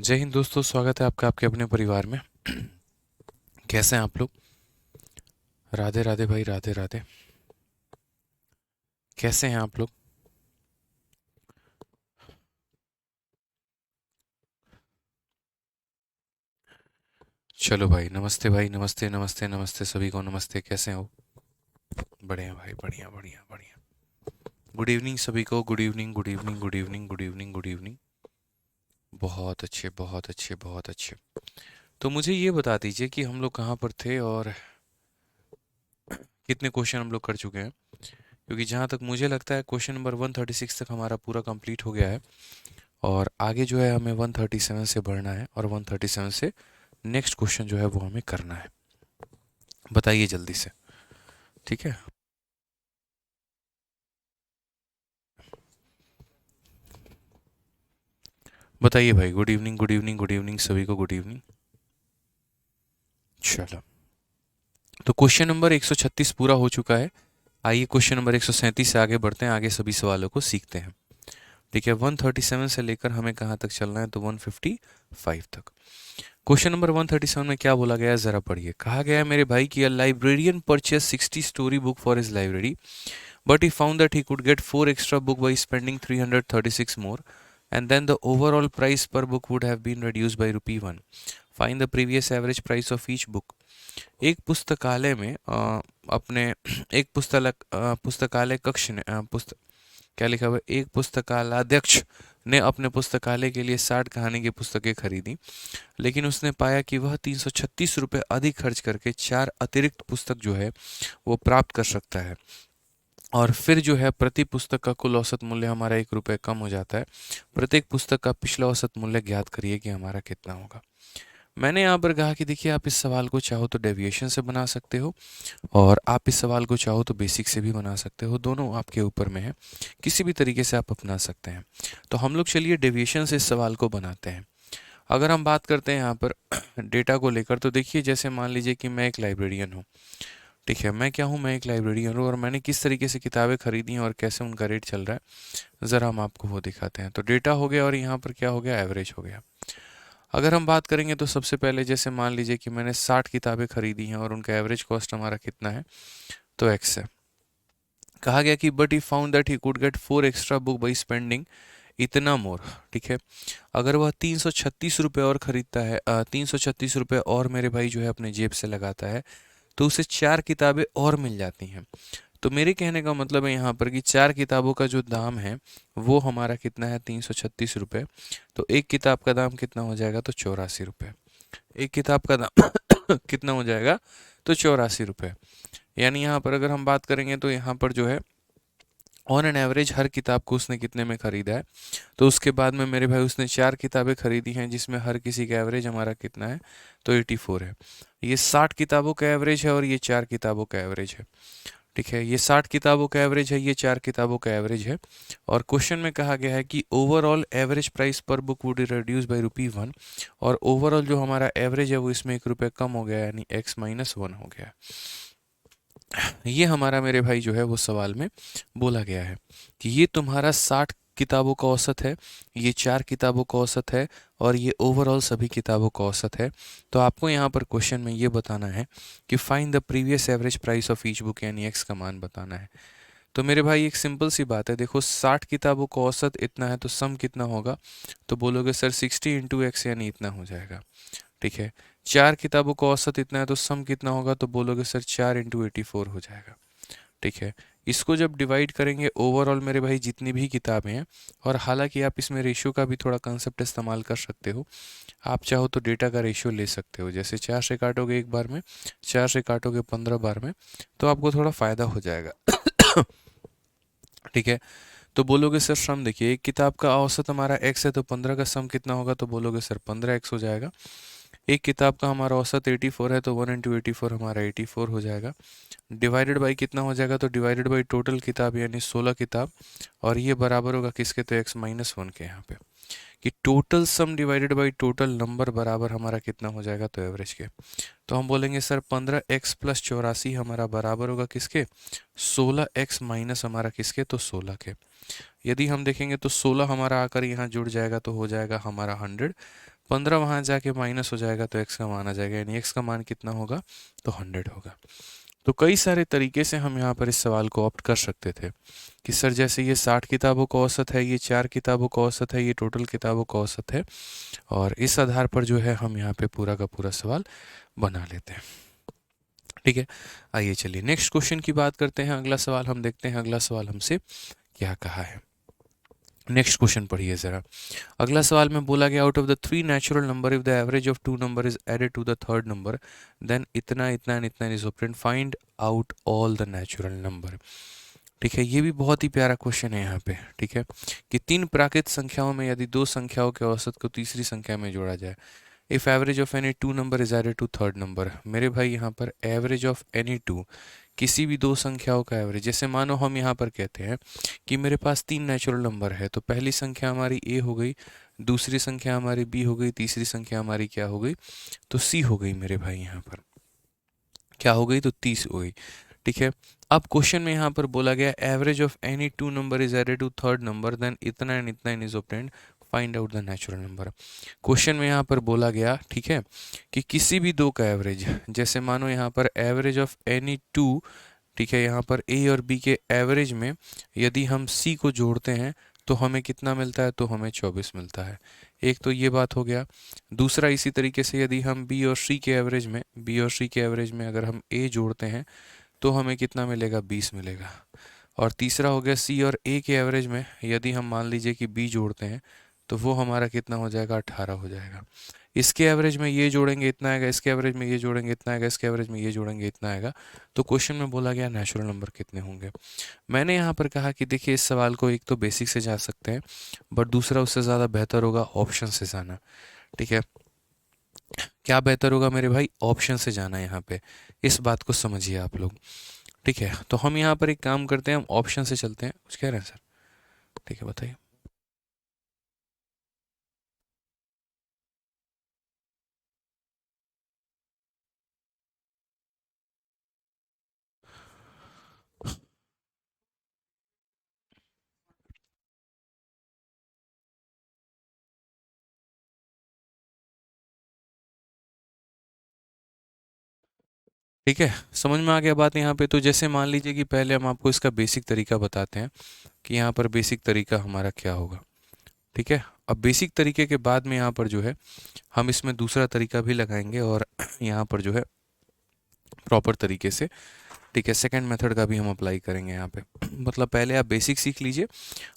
जय हिंद दोस्तों, स्वागत है आपका आपके अपने परिवार में। कैसे हैं आप लोग? राधे राधे भाई, राधे राधे। कैसे हैं आप लोग? चलो भाई, नमस्ते भाई, नमस्ते नमस्ते नमस्ते सभी को नमस्ते। कैसे हो? बढ़िया भाई, बढ़िया बढ़िया बढ़िया। गुड इवनिंग सभी को, good evening good evening good evening good evening good evening. बहुत अच्छे बहुत अच्छे बहुत अच्छे। तो मुझे ये बता दीजिए कि हम लोग कहाँ पर थे और कितने क्वेश्चन हम लोग कर चुके हैं, क्योंकि जहाँ तक मुझे लगता है क्वेश्चन नंबर 136 तक हमारा पूरा कंप्लीट हो गया है। और आगे जो है हमें 137 से बढ़ना है और 137 से नेक्स्ट क्वेश्चन जो है वो हमें करना है। बताइए जल्दी से। ठीक है। बताइए भाई। Good evening good evening good evening सभी को, गुड इवनिंग। चलो, तो क्वेश्चन नंबर 136 पूरा हो चुका है। आइए क्वेश्चन नंबर 137 से आगे बढ़ते हैं, आगे सभी सवालों को सीखते हैं। ठीक है, 137 से लेकर हमें कहाँ तक चलना है? तो 155 तक। क्वेश्चन नंबर 137 में क्या बोला गया है, जरा पढ़िए। कहा गया है मेरे भाई कि अ librarian purchase 60 story book for his library, but he found that he could get 4 extra book by spending 336 more, and then the overall price per book would have been reduced by rupee 1. Find the previous average price of each book. एक पुस्तकालय में अपने एक पुस्तकालय कक्ष ने क्या लिखा हुआ है? एक पुस्तकालयाध्यक्ष ने अपने पुस्तकालय के लिए 60 कहानी की पुस्तकें खरीदी, लेकिन उसने पाया कि वह 336 रुपये अधिक खर्च करके 4 अतिरिक्त पुस्तक जो है वो प्राप्त कर सकता है। और फिर जो है प्रति पुस्तक का कुल औसत मूल्य हमारा 1 रुपये कम हो जाता है। प्रत्येक पुस्तक का पिछला औसत मूल्य ज्ञात करिए कि हमारा कितना होगा। मैंने यहाँ पर कहा कि देखिए, आप इस सवाल को चाहो तो डेविएशन से बना सकते हो और आप इस सवाल को चाहो तो बेसिक से भी बना सकते हो, दोनों आपके ऊपर में है। किसी भी तरीके से आप अपना सकते हैं। तो हम लोग चलिए डेविएशन से इस सवाल को बनाते हैं। अगर हम बात करते हैं यहाँ पर डेटा को लेकर, तो देखिए जैसे मान लीजिए कि मैं एक लाइब्रेरियन हूँ। ठीक है, मैं क्या हूँ? मैं एक लाइब्रेरियन हूँ और मैंने किस तरीके से किताबें खरीदी हैं और कैसे उनका रेट चल रहा है, ज़रा हम आपको वो दिखाते हैं। तो डेटा हो गया और यहाँ पर क्या हो गया? एवरेज हो गया। अगर हम बात करेंगे तो सबसे पहले जैसे मान लीजिए कि मैंने 60 किताबें खरीदी हैं और उनका एवरेज कॉस्ट हमारा कितना है? तो एक्स है। कहा गया कि but he found that he could get 4 extra book by spending इतना मोर। ठीक है, अगर वह 336 रुपये और खरीदता है, 336 रुपये और मेरे भाई जो है अपने जेब से लगाता है, तो उसे 4 किताबें और मिल जाती हैं। तो मेरे कहने का मतलब है यहाँ पर कि 4 किताबों का जो दाम है वो हमारा कितना है? 336 रुपये। तो एक किताब का दाम कितना हो जाएगा? तो 84 रुपये। एक किताब का दाम कितना हो जाएगा? तो 84 रुपये। यानी यहाँ पर अगर हम बात करेंगे तो यहाँ पर जो है ऑन एन एवरेज हर किताब को उसने कितने में खरीदा है? तो उसके बाद में मेरे भाई उसने 4 किताबें खरीदी हैं जिसमें हर किसी का एवरेज हमारा कितना है? तो 84 है। ये 60 किताबों का एवरेज है और ये 4 किताबों का एवरेज है। ठीक है, ये 60 किताबों का एवरेज है, ये 4 किताबों का एवरेज है। और क्वेश्चन में कहा गया है कि ओवरऑल एवरेज प्राइस पर बुक वुड रिड्यूस बाई रुपी 1। और ओवरऑल जो हमारा एवरेज है वो इसमें 1 रुपये कम हो गया, यानी x माइनस 1 हो गया। ये हमारा मेरे भाई जो है वो सवाल में बोला गया है कि ये तुम्हारा 60 किताबों का औसत है, ये 4 किताबों का औसत है और ये ओवरऑल सभी किताबों का औसत है। तो आपको यहाँ पर क्वेश्चन में ये बताना है कि find the previous average price of each book, यानी एक्स का मान बताना है। तो मेरे भाई एक सिंपल सी बात है, देखो 60 किताबों का औसत इतना है तो सम कितना होगा? तो बोलोगे सर 60 इंटू एक्स यानी इतना हो जाएगा। ठीक है, 4 किताबों का औसत इतना है तो सम कितना होगा? तो बोलोगे सर 4 इंटू 84 हो जाएगा। ठीक है, इसको जब डिवाइड करेंगे ओवरऑल मेरे भाई जितनी भी किताबें हैं, और हालांकि आप इसमें रेशियो का भी थोड़ा कंसेप्ट इस्तेमाल कर सकते हो। आप चाहो तो डेटा का रेशियो ले सकते हो, जैसे 4 से काटोगे एक बार में, 4 से काटोगे 15 बार में, तो आपको थोड़ा फ़ायदा हो जाएगा। ठीक है, तो बोलोगे सर सम देखिए, एक किताब का औसत हमारा x है तो 15 का सम कितना होगा? तो बोलोगे सर 15x हो जाएगा। एक किताब का हमारा औसत 84 है तो 1 इंटू 84 हमारा 84 हो जाएगा। डिवाइडेड बाई कितना हो जाएगा? तो डिवाइडेड बाई टोटल किताब यानी 16 किताब। और ये बराबर होगा किसके? तो x माइनस 1 के। यहाँ पे कि total sum divided by total number बराबर हमारा कितना हो जाएगा? तो एवरेज के। तो हम बोलेंगे सर 15x प्लस 84 हमारा बराबर होगा किसके? 16x माइनस हमारा किसके? तो 16 के। यदि हम देखेंगे तो 16 हमारा आकर यहाँ जुड़ जाएगा तो हो जाएगा हमारा 100, 15 वहाँ जाके माइनस हो जाएगा तो x का मान आ जाएगा, यानी x का मान कितना होगा तो 100 होगा। तो कई सारे तरीके से हम यहाँ पर इस सवाल को ऑप्ट कर सकते थे कि सर जैसे ये 60 किताबों का औसत है, ये 4 किताबों का औसत है, ये टोटल किताबों का औसत है, और इस आधार पर जो है हम यहाँ पे पूरा का पूरा सवाल बना लेते हैं। ठीक है, आइए चलिए नेक्स्ट क्वेश्चन की बात करते हैं। अगला सवाल हम देखते हैं, अगला सवाल हमसे क्या कहा है। नेक्स्ट क्वेश्चन पढ़िए जरा। अगला सवाल में बोला गया out of the 3 natural number if the average of 2 number is added to the third number then इतना इतना एंड इतना is obtained, find out all the natural number. ठीक है, ये भी बहुत ही प्यारा क्वेश्चन है यहाँ पे। ठीक है, कि 3 प्राकृत संख्याओं में यदि 2 संख्याओं के औसत को तीसरी संख्या में जोड़ा जाए, if average of any 2 number is added to third number. मेरे भाई यहाँ पर एवरेज ऑफ एनी 2, किसी भी 2 संख्याओं का एवरेज, जैसे मानो हम यहाँ पर कहते हैं कि मेरे पास 3 नेचुरल नंबर है, तो पहली संख्या हमारी ए हो गई, दूसरी संख्या हमारी बी हो गई, तीसरी संख्या हमारी क्या हो गई तो सी हो गई। मेरे भाई यहाँ पर क्या हो गई तो 30 हो गई। ठीक है, अब क्वेश्चन में यहाँ पर बोला गया average of any 2 number is added to third number then इतना एंड इतना is obtained, find out the natural number. Question में यहाँ पर बोला गया, ठीक है, कि किसी भी 2 का एवरेज, जैसे मानो यहाँ पर एवरेज ऑफ एनी 2, ठीक है, यहाँ पर ए और बी के एवरेज में यदि हम सी को जोड़ते हैं तो हमें कितना मिलता है तो हमें 24 मिलता है। एक तो ये बात हो गया। दूसरा इसी तरीके से यदि हम बी और सी के एवरेज में अगर हम ए जोड़ते हैं तो हमें कितना मिलेगा 20 मिलेगा। और तीसरा हो गया सी और ए के एवरेज में यदि हम मान लीजिए कि बी जोड़ते हैं तो वो हमारा कितना हो जाएगा 18 हो जाएगा। इसके एवरेज में ये जोड़ेंगे इतना आएगा, इसके एवरेज में ये जोड़ेंगे इतना आएगा, इसके एवरेज में ये जोड़ेंगे इतना आएगा। तो क्वेश्चन में बोला गया नेचुरल नंबर कितने होंगे। मैंने यहाँ पर कहा कि देखिए इस सवाल को एक तो बेसिक से जा सकते हैं, बट दूसरा उससे ज़्यादा बेहतर होगा ऑप्शन से जाना। ठीक है, क्या बेहतर होगा मेरे भाई, ऑप्शन से जाना। यहाँ पे इस बात को समझिए आप लोग। ठीक है, तो हम यहाँ पर एक काम करते हैं, हम ऑप्शन से चलते हैं। कुछ कह रहे हैं सर? ठीक है, बताइए। ठीक है, समझ में आ गया बात यहाँ पे। तो जैसे मान लीजिए कि पहले हम आपको इसका बेसिक तरीका बताते हैं कि यहाँ पर बेसिक तरीका हमारा क्या होगा। ठीक है, अब बेसिक तरीके के बाद में यहाँ पर जो है हम इसमें दूसरा तरीका भी लगाएंगे और यहाँ पर जो है प्रॉपर तरीके से, ठीक है, सेकंड मेथड का भी हम अप्लाई करेंगे यहाँ पे। मतलब पहले आप बेसिक सीख लीजिए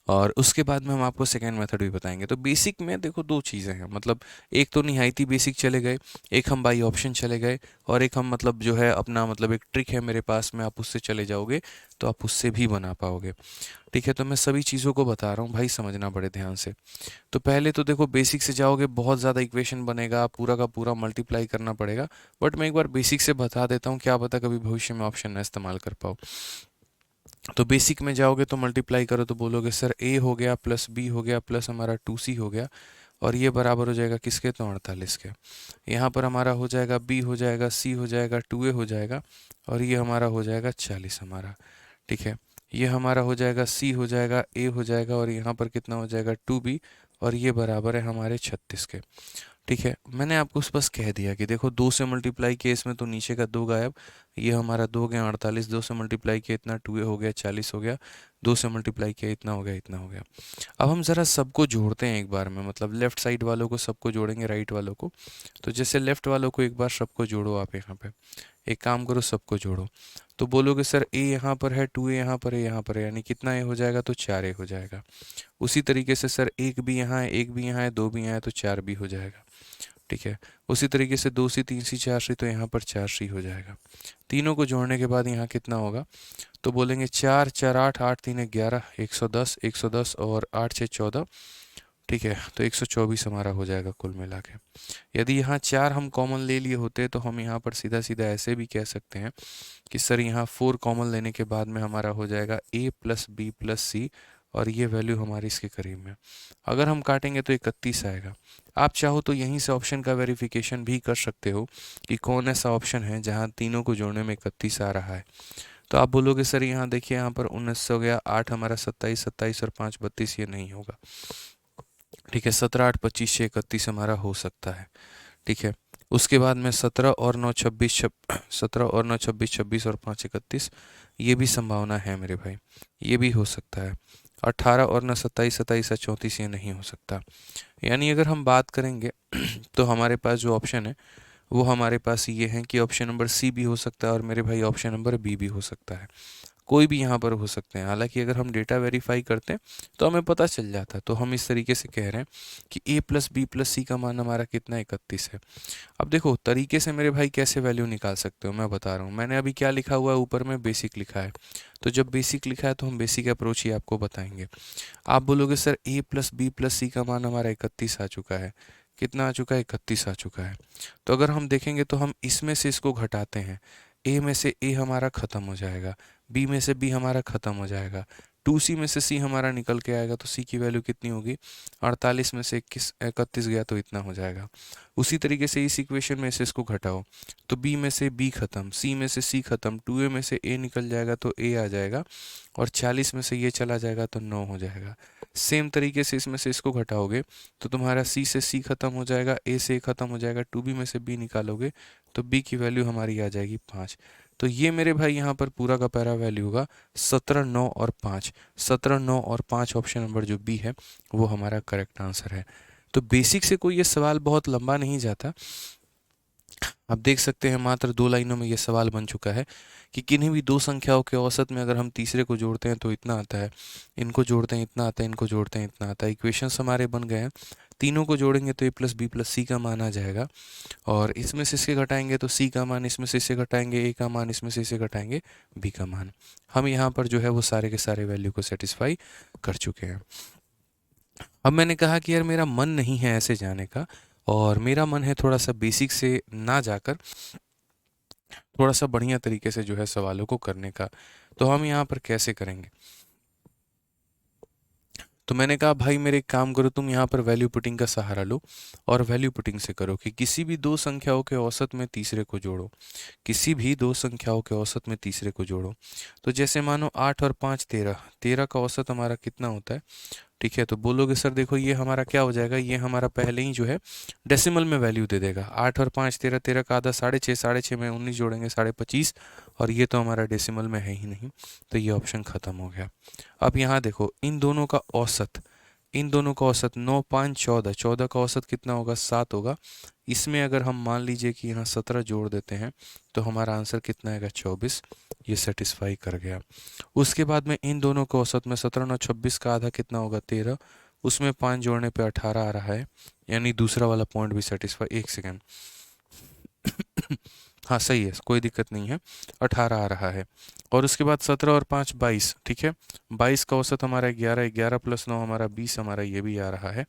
और उसके बाद में हम आपको सेकंड मेथड भी बताएंगे। तो बेसिक में देखो 2 चीज़ें हैं, मतलब एक तो निहायती बेसिक चले गए, एक हम बाई ऑप्शन चले गए, और एक हम मतलब जो है अपना मतलब एक ट्रिक है मेरे पास में, आप उससे चले जाओगे तो आप उससे भी बना पाओगे। ठीक है, तो मैं सभी चीज़ों को बता रहा हूँ भाई, समझना बड़े ध्यान से। तो पहले तो देखो बेसिक से जाओगे बहुत ज़्यादा इक्वेशन बनेगा, पूरा का पूरा मल्टीप्लाई करना पड़ेगा, बट मैं एक बार बेसिक से बता देता हूँ, क्या पता कभी भविष्य में ऑप्शन ना इस्तेमाल कर पाओ। तो बेसिक में जाओगे तो मल्टीप्लाई करो तो बोलोगे सर ए हो गया प्लस बी हो गया प्लस हमारा 2c हो गया, और ये बराबर हो जाएगा किसके तो 48 के। यहाँ पर हमारा हो जाएगा बी हो जाएगा सी हो जाएगा 2a हो जाएगा, और ये हमारा हो जाएगा 40 हमारा। ठीक है, ये हमारा हो जाएगा सी हो जाएगा ए हो जाएगा, और यहाँ पर कितना हो जाएगा 2b, और ये बराबर है हमारे 36 के। ठीक है, मैंने आपको बस कह दिया कि देखो 2 से मल्टीप्लाई किया इसमें तो नीचे का 2 गायब, ये हमारा 2 गया 48, 2 से मल्टीप्लाई किया इतना 2a हो गया 40 हो गया, 2 से मल्टीप्लाई किया इतना हो गया इतना हो गया। अब हम ज़रा सबको जोड़ते हैं एक बार में, मतलब लेफ्ट साइड वालों को सबको जोड़ेंगे राइट वालों को। तो जैसे लेफ्ट वालों को एक बार सबको जोड़ो आप, यहाँ पे एक काम करो सबको जोड़ो, तो बोलोगे सर ए यहाँ पर है 2a यहाँ पर है यहाँ पर है, यानी कितना ए हो जाएगा तो 4a हो जाएगा। उसी तरीके से सर एक भी यहाँ है एक भी यहाँ है दो भी यहाँ है तो 4b हो जाएगा। ठीक है, उसी तरीके से 2c 3c 4c तो यहाँ पर 4c हो जाएगा। तीनों को जोड़ने के बाद यहाँ कितना होगा तो बोलेंगे 4 4 8 8 3 11 110 110 और 8 6 14। ठीक है, तो 124 हमारा हो जाएगा कुल मिला के। यदि यहाँ 4 हम कॉमन ले लिए होते तो हम यहाँ पर सीधा सीधा ऐसे भी कह सकते हैं कि सर यहाँ 4 कॉमन लेने के बाद में हमारा हो जाएगा a प्लस बी प्लस सी, और ये वैल्यू हमारी इसके करीब में। अगर हम काटेंगे तो 31 आएगा। आप चाहो तो यहीं से ऑप्शन का वेरिफिकेशन भी कर सकते हो कि कौन ऐसा ऑप्शन है जहाँ तीनों को जोड़ने में 31 आ रहा है। तो आप बोलोगे सर यहाँ देखिए यहाँ पर 19 हो गया, 8 हमारा 27, 27 और 5 32, ये नहीं होगा। ठीक है, 17 8 25 6 31 हमारा हो सकता है। ठीक है, उसके बाद में 17 और 9 26 17 और 9 26 26 और 5 31, ये भी संभावना है मेरे भाई, ये भी हो सकता है। 18 और 9 27 27 और 34, ये नहीं हो सकता। यानी अगर हम बात करेंगे तो हमारे पास जो ऑप्शन है वो हमारे पास ये है कि ऑप्शन नंबर सी भी हो सकता है और मेरे भाई ऑप्शन नंबर बी भी हो सकता है, कोई भी यहाँ पर हो सकते हैं। हालांकि अगर हम डेटा वेरीफाई करते हैं तो हमें पता चल जाता है। तो हम इस तरीके से कह रहे हैं कि a plus B plus C का मान हमारा कितना 31 है। अब देखो तरीके से मेरे भाई कैसे वैल्यू निकाल सकते हो, मैं बता रहा हूँ। मैंने अभी क्या लिखा हुआ है ऊपर में, बेसिक लिखा है। तो जब बेसिक लिखा है तो हम बेसिक अप्रोच ही आपको बताएंगे। आप बोलोगे sir a plus B plus C का मान हमारा 31 आ चुका है। कितना आ चुका है? 31 आ चुका है। तो अगर हम देखेंगे तो हम इसमें से इसको घटाते हैं। a में से a हमारा ख़त्म हो जाएगा, b में से b हमारा ख़त्म हो जाएगा, 2c में से c हमारा निकल के आएगा। तो c की वैल्यू कितनी होगी? 48 में से 31 गया तो इतना हो जाएगा। उसी तरीके से इस इक्वेशन में से इसको घटाओ तो b में से b खत्म, c में से c खत्म, 2a में से a निकल जाएगा तो a आ जाएगा, और 40 में से ये चला जाएगा तो 9 हो जाएगा। सेम तरीके से इसमें से इसको घटाओगे तो तुम्हारा c से c खत्म हो जाएगा, a से a खत्म हो जाएगा, 2b में से b निकालोगे तो b की वैल्यू हमारी आ जाएगी 5। तो ये मेरे भाई यहाँ पर पूरा का पैरा वैल्यू होगा 17 9 और 5। 17 9 और 5 ऑप्शन नंबर जो बी है वो हमारा करेक्ट आंसर है। तो बेसिक से कोई ये सवाल बहुत लंबा नहीं जाता। आप देख सकते हैं मात्र 2 लाइनों में ये सवाल बन चुका है कि किन्हीं भी दो संख्याओं के औसत में अगर हम तीसरे को जोड़ते हैं तो इतना आता है, इनको जोड़ते हैं इतना आता है, इनको जोड़ते हैं इतना आता है। इक्वेशंस हमारे बन गए हैं। तीनों को जोड़ेंगे तो a plus B plus C का मान आ जाएगा, और इसमें से इसके घटाएंगे तो c का मान, इसमें से इसे घटाएंगे a का मान, इसमें से इसे घटाएंगे b का मान। हम यहाँ पर जो है वो सारे के सारे वैल्यू को सेटिस्फाई कर चुके हैं। अब मैंने कहा कि यार मेरा मन नहीं है ऐसे जाने का, और मेरा मन है थोड़ा सा बेसिक से ना जाकर थोड़ा सा बढ़िया तरीके से जो है सवालों को करने का। तो हम यहाँ पर कैसे करेंगे? तो मैंने कहा भाई मेरे एक काम करो, तुम यहाँ पर वैल्यू पुटिंग का सहारा लो, और वैल्यू पुटिंग से करो कि किसी भी दो संख्याओं के औसत में तीसरे को जोड़ो। किसी भी दो संख्याओं के औसत में तीसरे को जोड़ो। तो जैसे मानो 8 और 5 13, 13 का औसत हमारा कितना होता है? ठीक है, तो बोलोगे सर देखो ये हमारा क्या हो जाएगा, ये हमारा पहले ही जो है डेसिमल में वैल्यू दे देगा। 8 और 5 13, 13 का आधा 6.5, 6.5 में 19 जोड़ेंगे 25.5, और ये तो हमारा डेसिमल में है ही नहीं, तो ये ऑप्शन ख़त्म हो गया। अब यहाँ देखो इन दोनों का औसत, इन दोनों का औसत 9 5 14, 14 का औसत कितना होगा? 7 होगा। इसमें अगर हम मान लीजिए कि यहाँ 17 जोड़ देते हैं तो हमारा आंसर कितना आएगा? 24। ये सेटिस्फाई कर गया। उसके बाद में इन दोनों का औसत में 17 9 26 का आधा कितना होगा? 13। उसमें 5 जोड़ने पे 18 आ रहा है, यानी दूसरा वाला पॉइंट भी सेटिस्फाई। एक सेकेंड हाँ सही है, कोई दिक्कत नहीं है, 18 आ रहा है। और उसके बाद 17 और 5 22, ठीक है। 22 का औसत हमारा 11, 11 प्लस 9 हमारा 20, हमारा ये भी आ रहा है,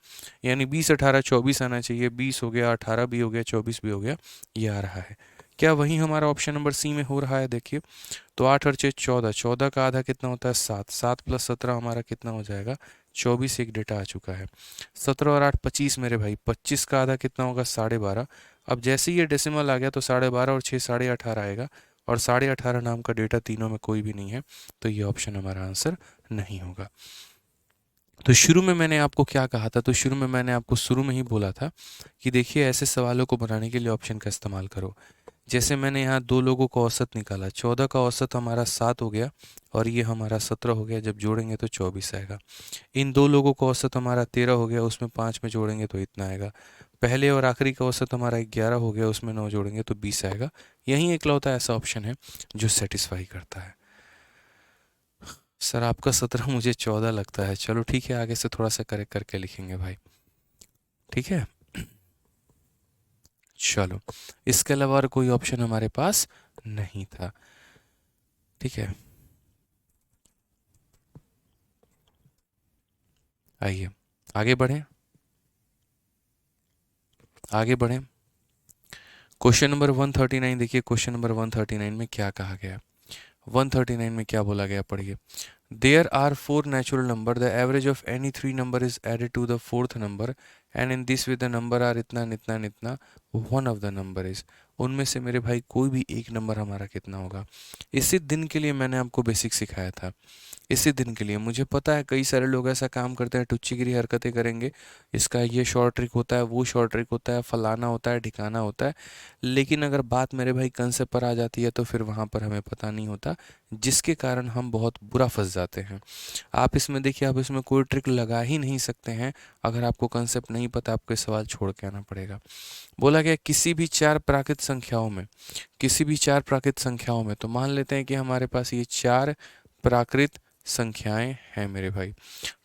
यानी 20 18 24 आना चाहिए। 20 हो गया, 18 भी हो गया, 24 भी हो गया, ये आ रहा है। क्या वही हमारा ऑप्शन नंबर सी में हो रहा है? देखिए तो 8 और 6 14, 14 का आधा कितना होता है? 7, 7 प्लस 17 हमारा कितना हो जाएगा? 24। एक डेटा आ चुका है। 17 और 8 25 मेरे भाई, 25 का आधा कितना होगा? 12.5। अब जैसे ही ये डेसिमल आ गया तो 12.5 और 6 18.5 आएगा, और 18.5 नाम का डेटा तीनों में कोई भी नहीं है, तो ये ऑप्शन हमारा आंसर नहीं होगा। तो शुरू में मैंने आपको क्या कहा था? तो शुरू में मैंने आपको शुरू में ही बोला था कि देखिए ऐसे सवालों को बनाने के लिए ऑप्शन का इस्तेमाल करो। जैसे मैंने यहाँ दो लोगों का औसत निकाला, 14 का औसत हमारा 7 हो गया, और ये हमारा 17 हो गया, जब जोड़ेंगे तो 24 आएगा। इन दो लोगों का औसत हमारा 13 हो गया, उसमें 5 में जोड़ेंगे तो इतना आएगा। पहले और आखिरी का औसत हमारा 11 हो गया, उसमें 9 जोड़ेंगे तो 20 आएगा। यही एकलौता ऐसा ऑप्शन है जो सेटिस्फाई करता है। सर आपका 17 मुझे 14 लगता है। चलो ठीक है, आगे से थोड़ा सा करेक्ट करके लिखेंगे भाई, ठीक है। चलो इसके अलावा और कोई ऑप्शन हमारे पास नहीं था, ठीक है। आइए आगे बढ़ें, आगे बढ़ें। क्वेश्चन नंबर 139 देखिए, क्वेश्चन नंबर 139 में क्या कहा गया? 139 में क्या बोला गया, पढ़िए। There are 4 natural number. The average of any 3 number is added to the 4th number, and in this way the number are इतना इतना इतना, one of the number is। उनमें से मेरे भाई कोई भी एक नंबर हमारा कितना होगा। इसी दिन के लिए मैंने आपको बेसिक सिखाया था, इसी दिन के लिए। मुझे पता है कई सारे लोग ऐसा काम करते हैं, टुच्चीगिरी हरकतें करेंगे, इसका ये शॉर्ट ट्रिक होता है, वो शॉर्ट ट्रिक होता है, फलाना होता है, ठिकाना होता है, लेकिन अगर बात मेरे भाई कंसेप्ट पर आ जाती है तो फिर वहाँ पर हमें पता नहीं होता, जिसके कारण हम बहुत बुरा फंस जाते हैं। आप इसमें देखिए, आप इसमें कोई ट्रिक लगा ही नहीं सकते हैं, अगर आपको कंसेप्ट नहीं पता आपको ये सवाल छोड़ के आना पड़ेगा। बोला गया किसी भी चार प्राकृत संख्याओं में, किसी भी चार प्राकृत संख्याओं में, तो मान लेते हैं कि हमारे पास ये चार प्राकृत संख्याएं हैं मेरे भाई,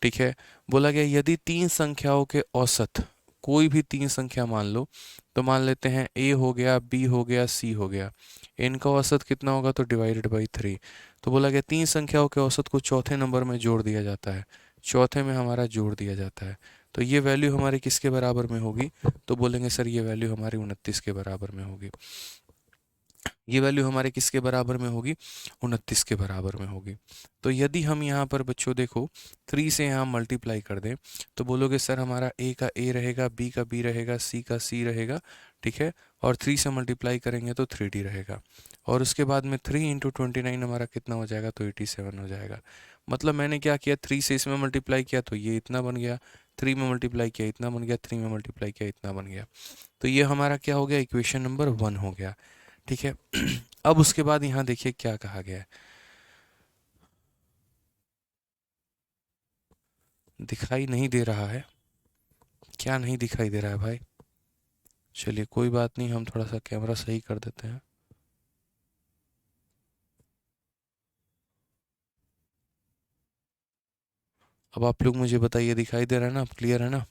ठीक है। बोला गया यदि तीन संख्याओं के औसत, कोई भी तीन संख्या मान लो, तो मान लेते हैं a हो गया, b हो गया, c हो गया, इनका औसत कितना होगा, तो डिवाइडेड बाई 3। तो बोला गया तीन संख्याओं के औसत को चौथे नंबर में जोड़ दिया जाता है, चौथे में हमारा जोड़ दिया जाता है, तो ये वैल्यू हमारी किसके बराबर में होगी, तो बोलेंगे सर ये वैल्यू हमारी 29 के बराबर में होगी। ये वैल्यू हमारे किसके बराबर में होगी, 29 के बराबर में होगी। तो यदि हम यहाँ पर बच्चों देखो 3 से यहाँ मल्टीप्लाई कर दें, तो बोलोगे सर हमारा a का a रहेगा, b का b रहेगा, c का c रहेगा, ठीक है, और 3 से मल्टीप्लाई करेंगे तो 3d रहेगा, और उसके बाद में 3 इंटू 29 हमारा कितना हो जाएगा, तो 87 हो जाएगा। मतलब मैंने क्या किया, 3 से इसमें मल्टीप्लाई किया तो ये इतना बन गया, 3 में मल्टीप्लाई किया इतना बन गया, 3 में मल्टीप्लाई किया इतना बन गया, तो ये हमारा क्या हो गया, इक्वेशन नंबर 1 हो गया, ठीक है। अब उसके बाद यहाँ देखिए क्या कहा गया है, दिखाई नहीं दे रहा है, क्या नहीं दिखाई दे रहा है भाई, चलिए कोई बात नहीं, हम थोड़ा सा कैमरा सही कर देते हैं। अब आप लोग मुझे बताइए दिखाई दे रहा है ना, क्लियर है ना।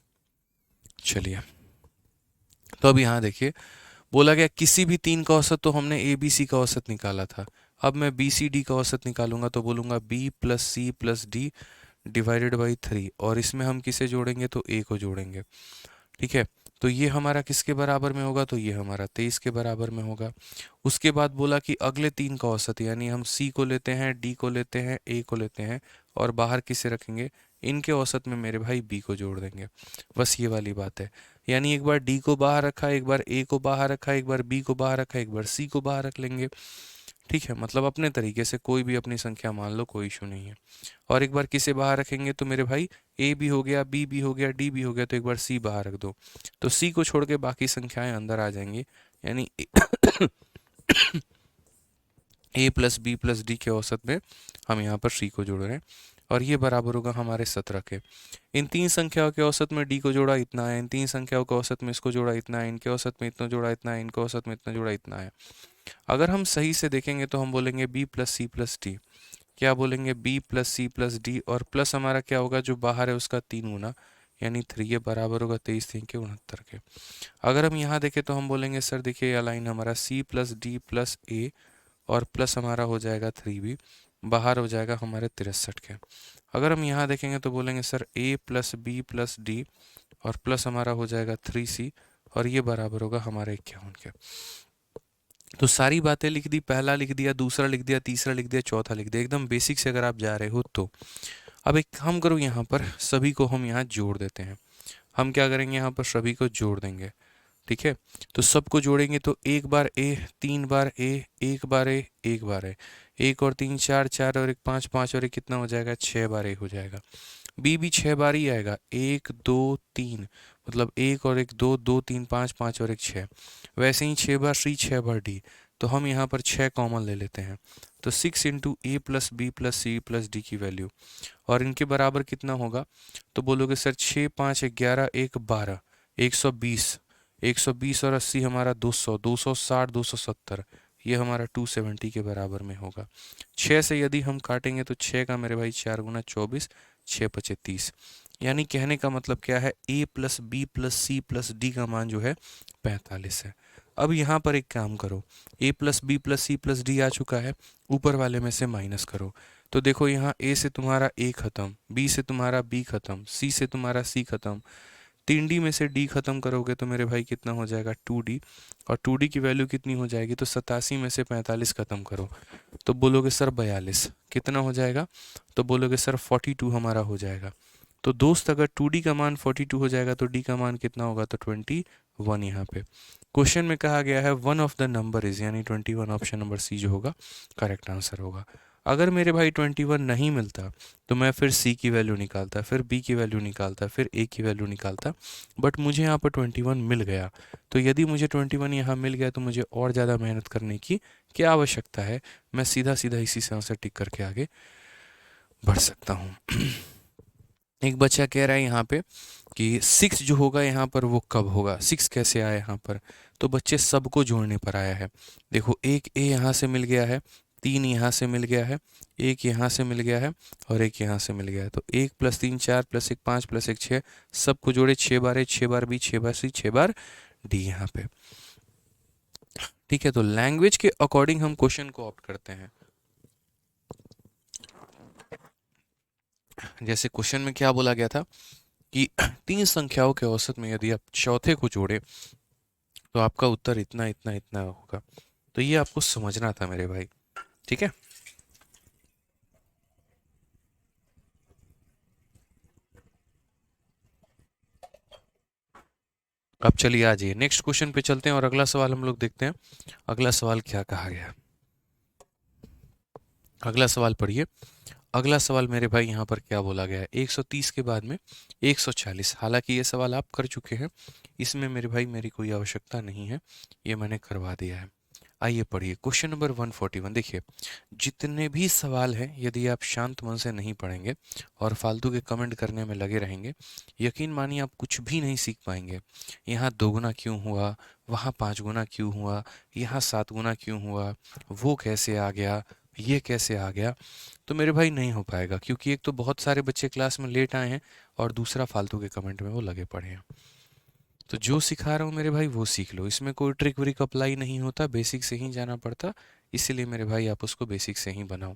चलिए, तो अब यहाँ देखिए, बोला गया किसी भी तीन का औसत, तो हमने ए बी सी का औसत निकाला था, अब मैं बी सी डी का औसत निकालूंगा, तो बोलूंगा B plus C plus D divided by 3, और इसमें हम किसे जोड़ेंगे, तो ए को जोड़ेंगे, ठीक है। तो ये हमारा किसके बराबर में होगा, तो ये हमारा 23 के बराबर में होगा। उसके बाद बोला कि अगले तीन का औसत, यानी हम सी को लेते हैं, डी को लेते हैं, ए को लेते हैं, और बाहर किसे रखेंगे, इनके औसत में मेरे भाई बी को जोड़ देंगे, बस ये वाली बात है। यानी एक बार डी को बाहर रखा, एक बार ए को बाहर रखा, एक बार बी को बाहर रखा, एक बार सी को बाहर रख लेंगे, ठीक है। मतलब अपने तरीके से कोई भी अपनी संख्या मान लो, कोई इशू नहीं है। और एक बार किसे बाहर रखेंगे, तो मेरे भाई ए भी हो गया, बी भी हो गया, डी भी हो गया, तो एक बार सी बाहर रख दो, तो सी को छोड़ के बाकी संख्याएं अंदर आ जाएंगी, यानी ए प्लस बी प्लस डी के औसत में हम यहाँ पर सी को जोड़ रहे हैं, और ये बराबर होगा हमारे 17 के। इन तीन संख्याओं के औसत में डी को जोड़ा इतना है, इन तीन संख्याओं के औसत में इसको जोड़ा इतना है, इनके औसत में इतना जोड़ा इतना है, इनके औसत में इतना जोड़ा इतना है। अगर हम सही से देखेंगे तो हम बोलेंगे B plus C plus D, क्या बोलेंगे, B plus C plus D, और प्लस हमारा क्या होगा, जो बाहर है उसका 3 गुना, यानी 3, ये बराबर होगा 23 3 के 69 के। अगर हम यहाँ देखें तो हम बोलेंगे सर देखिए यह लाइन हमारा सी प्लस डी प्लस ए, और प्लस हमारा हो जाएगा 3b, बाहर हो जाएगा हमारे 63 के। अगर हम यहाँ देखेंगे तो बोलेंगे sir a plus B plus D, और प्लस हमारा हो जाएगा 3c, और ये बराबर होगा हमारे 51 के। तो सारी बातें लिख दी, पहला लिख दिया, दूसरा लिख दिया, तीसरा लिख दिया, चौथा लिख दिया, एकदम बेसिक से अगर आप जा रहे हो तो। अब एक काम करो, यहाँ पर सभी को हम यहाँ जोड़ देते हैं। हम क्या करेंगे, यहाँ पर सभी को जोड़ देंगे, ठीक है। तो सबको जोड़ेंगे तो एक बार ए, 3 बार ए, एक बार ए, एक बार ए, एक और 3 4, 4 और एक 5, 5 और एक कितना हो जाएगा, 6 बार ए हो जाएगा। बी भी 6 बार ही आएगा, 1 2 3, मतलब एक और एक 2, 2 3 5, 5 और एक 6। वैसे ही 6 बार सी, 6 बार डी, तो हम यहाँ पर 6 कॉमन ले लेते हैं, तो 6 into A plus B plus C plus D की वैल्यू, और इनके बराबर कितना होगा, तो बोलोगे सर 6 5 11 1 12, 120, 120 और 80 हमारा 200, 260, 270, ये हमारा 270 के बराबर में होगा। 6 से यदि हम काटेंगे तो 6 का मेरे भाई 4 गुना 24, 6 पचे 30, यानी कहने का मतलब क्या है, a plus B plus C plus D का मान जो है 45 है। अब यहाँ पर एक काम करो, a plus B plus C plus D आ चुका है, ऊपर वाले में से माइनस करो, तो देखो यहाँ a से तुम्हारा a खत्म, b से तुम्हारा b खत्म, c से तुम्हारा c खत्म, 3d में से d खत्म करोगे तो मेरे भाई कितना हो जाएगा, 2d, और 2d की वैल्यू कितनी हो जाएगी, तो 87 में से 45 खत्म करो, तो बोलोगे सर 42, कितना हो जाएगा, तो बोलोगे सर 42 हमारा हो जाएगा। तो दोस्त अगर 2d का मान 42 हो जाएगा तो d का मान कितना होगा, तो 21 यहाँ पे। क्वेश्चन में कहा गया है one of the number is, यानी 21, ऑप्शन नंबर सी जो होगा करेक्ट आंसर होगा। अगर मेरे भाई 21 नहीं मिलता तो मैं फिर सी की वैल्यू निकालता, फिर बी की वैल्यू निकालता, फिर ए की वैल्यू निकालता, बट मुझे यहाँ पर 21 मिल गया। तो यदि मुझे 21 यहाँ मिल गया तो मुझे और ज़्यादा मेहनत करने की क्या आवश्यकता है, मैं सीधा सीधा इसी से आंसर टिक करके आगे बढ़ सकता हूँ। एक बच्चा कह रहा है यहाँ पे कि 6 जो होगा यहाँ पर वो कब होगा, 6 कैसे आया यहाँ पर। तो बच्चे सबको जोड़ने पर आया है। देखो एक ए यहाँ से मिल गया है, 3 यहाँ से मिल गया है, एक यहाँ से मिल गया है और एक यहाँ से मिल गया है। तो 1 + 3 4 + 1 5 + 1 6, सबको जोड़े 6 बार ए 6 बार बी 6 बार सी 6 बार डी यहाँ पे। ठीक है, तो लैंग्वेज के अकॉर्डिंग हम क्वेश्चन को ऑप्ट करते हैं। जैसे क्वेश्चन में क्या बोला गया था कि 3 संख्याओं के औसत में यदि आप चौथे को जोड़े तो आपका उत्तर इतना इतना इतना होगा। तो ये आपको समझना था मेरे भाई। ठीक है, अब चलिए आ जाइए नेक्स्ट क्वेश्चन पे चलते हैं और अगला सवाल हम लोग देखते हैं। अगला सवाल क्या कहा गया, अगला सवाल पढ़िए। अगला सवाल मेरे भाई यहाँ पर क्या बोला गया है, 130 के बाद में 140। हालांकि ये सवाल आप कर चुके हैं, इसमें मेरे भाई मेरी कोई आवश्यकता नहीं है, ये मैंने करवा दिया है। आइए पढ़िए क्वेश्चन नंबर 141। देखिए जितने भी सवाल हैं यदि आप शांत मन से नहीं पढ़ेंगे और फालतू के कमेंट करने में लगे रहेंगे, यकीन मानिए आप कुछ भी नहीं सीख पाएंगे। यहाँ 2 गुना क्यों हुआ, वहाँ 5 गुना क्यों हुआ, यहाँ 7 गुना क्यों हुआ, वो कैसे आ गया, ये कैसे आ गया, तो मेरे भाई नहीं हो पाएगा। क्योंकि एक तो बहुत सारे बच्चे क्लास में लेट आए हैं और दूसरा फालतू के कमेंट में वो लगे पड़े हैं। तो जो सिखा रहा हूँ मेरे भाई वो सीख लो, इसमें कोई ट्रिक व्रिक अप्लाई नहीं होता, बेसिक से ही जाना पड़ता। इसीलिए मेरे भाई आप उसको बेसिक से ही बनाओ।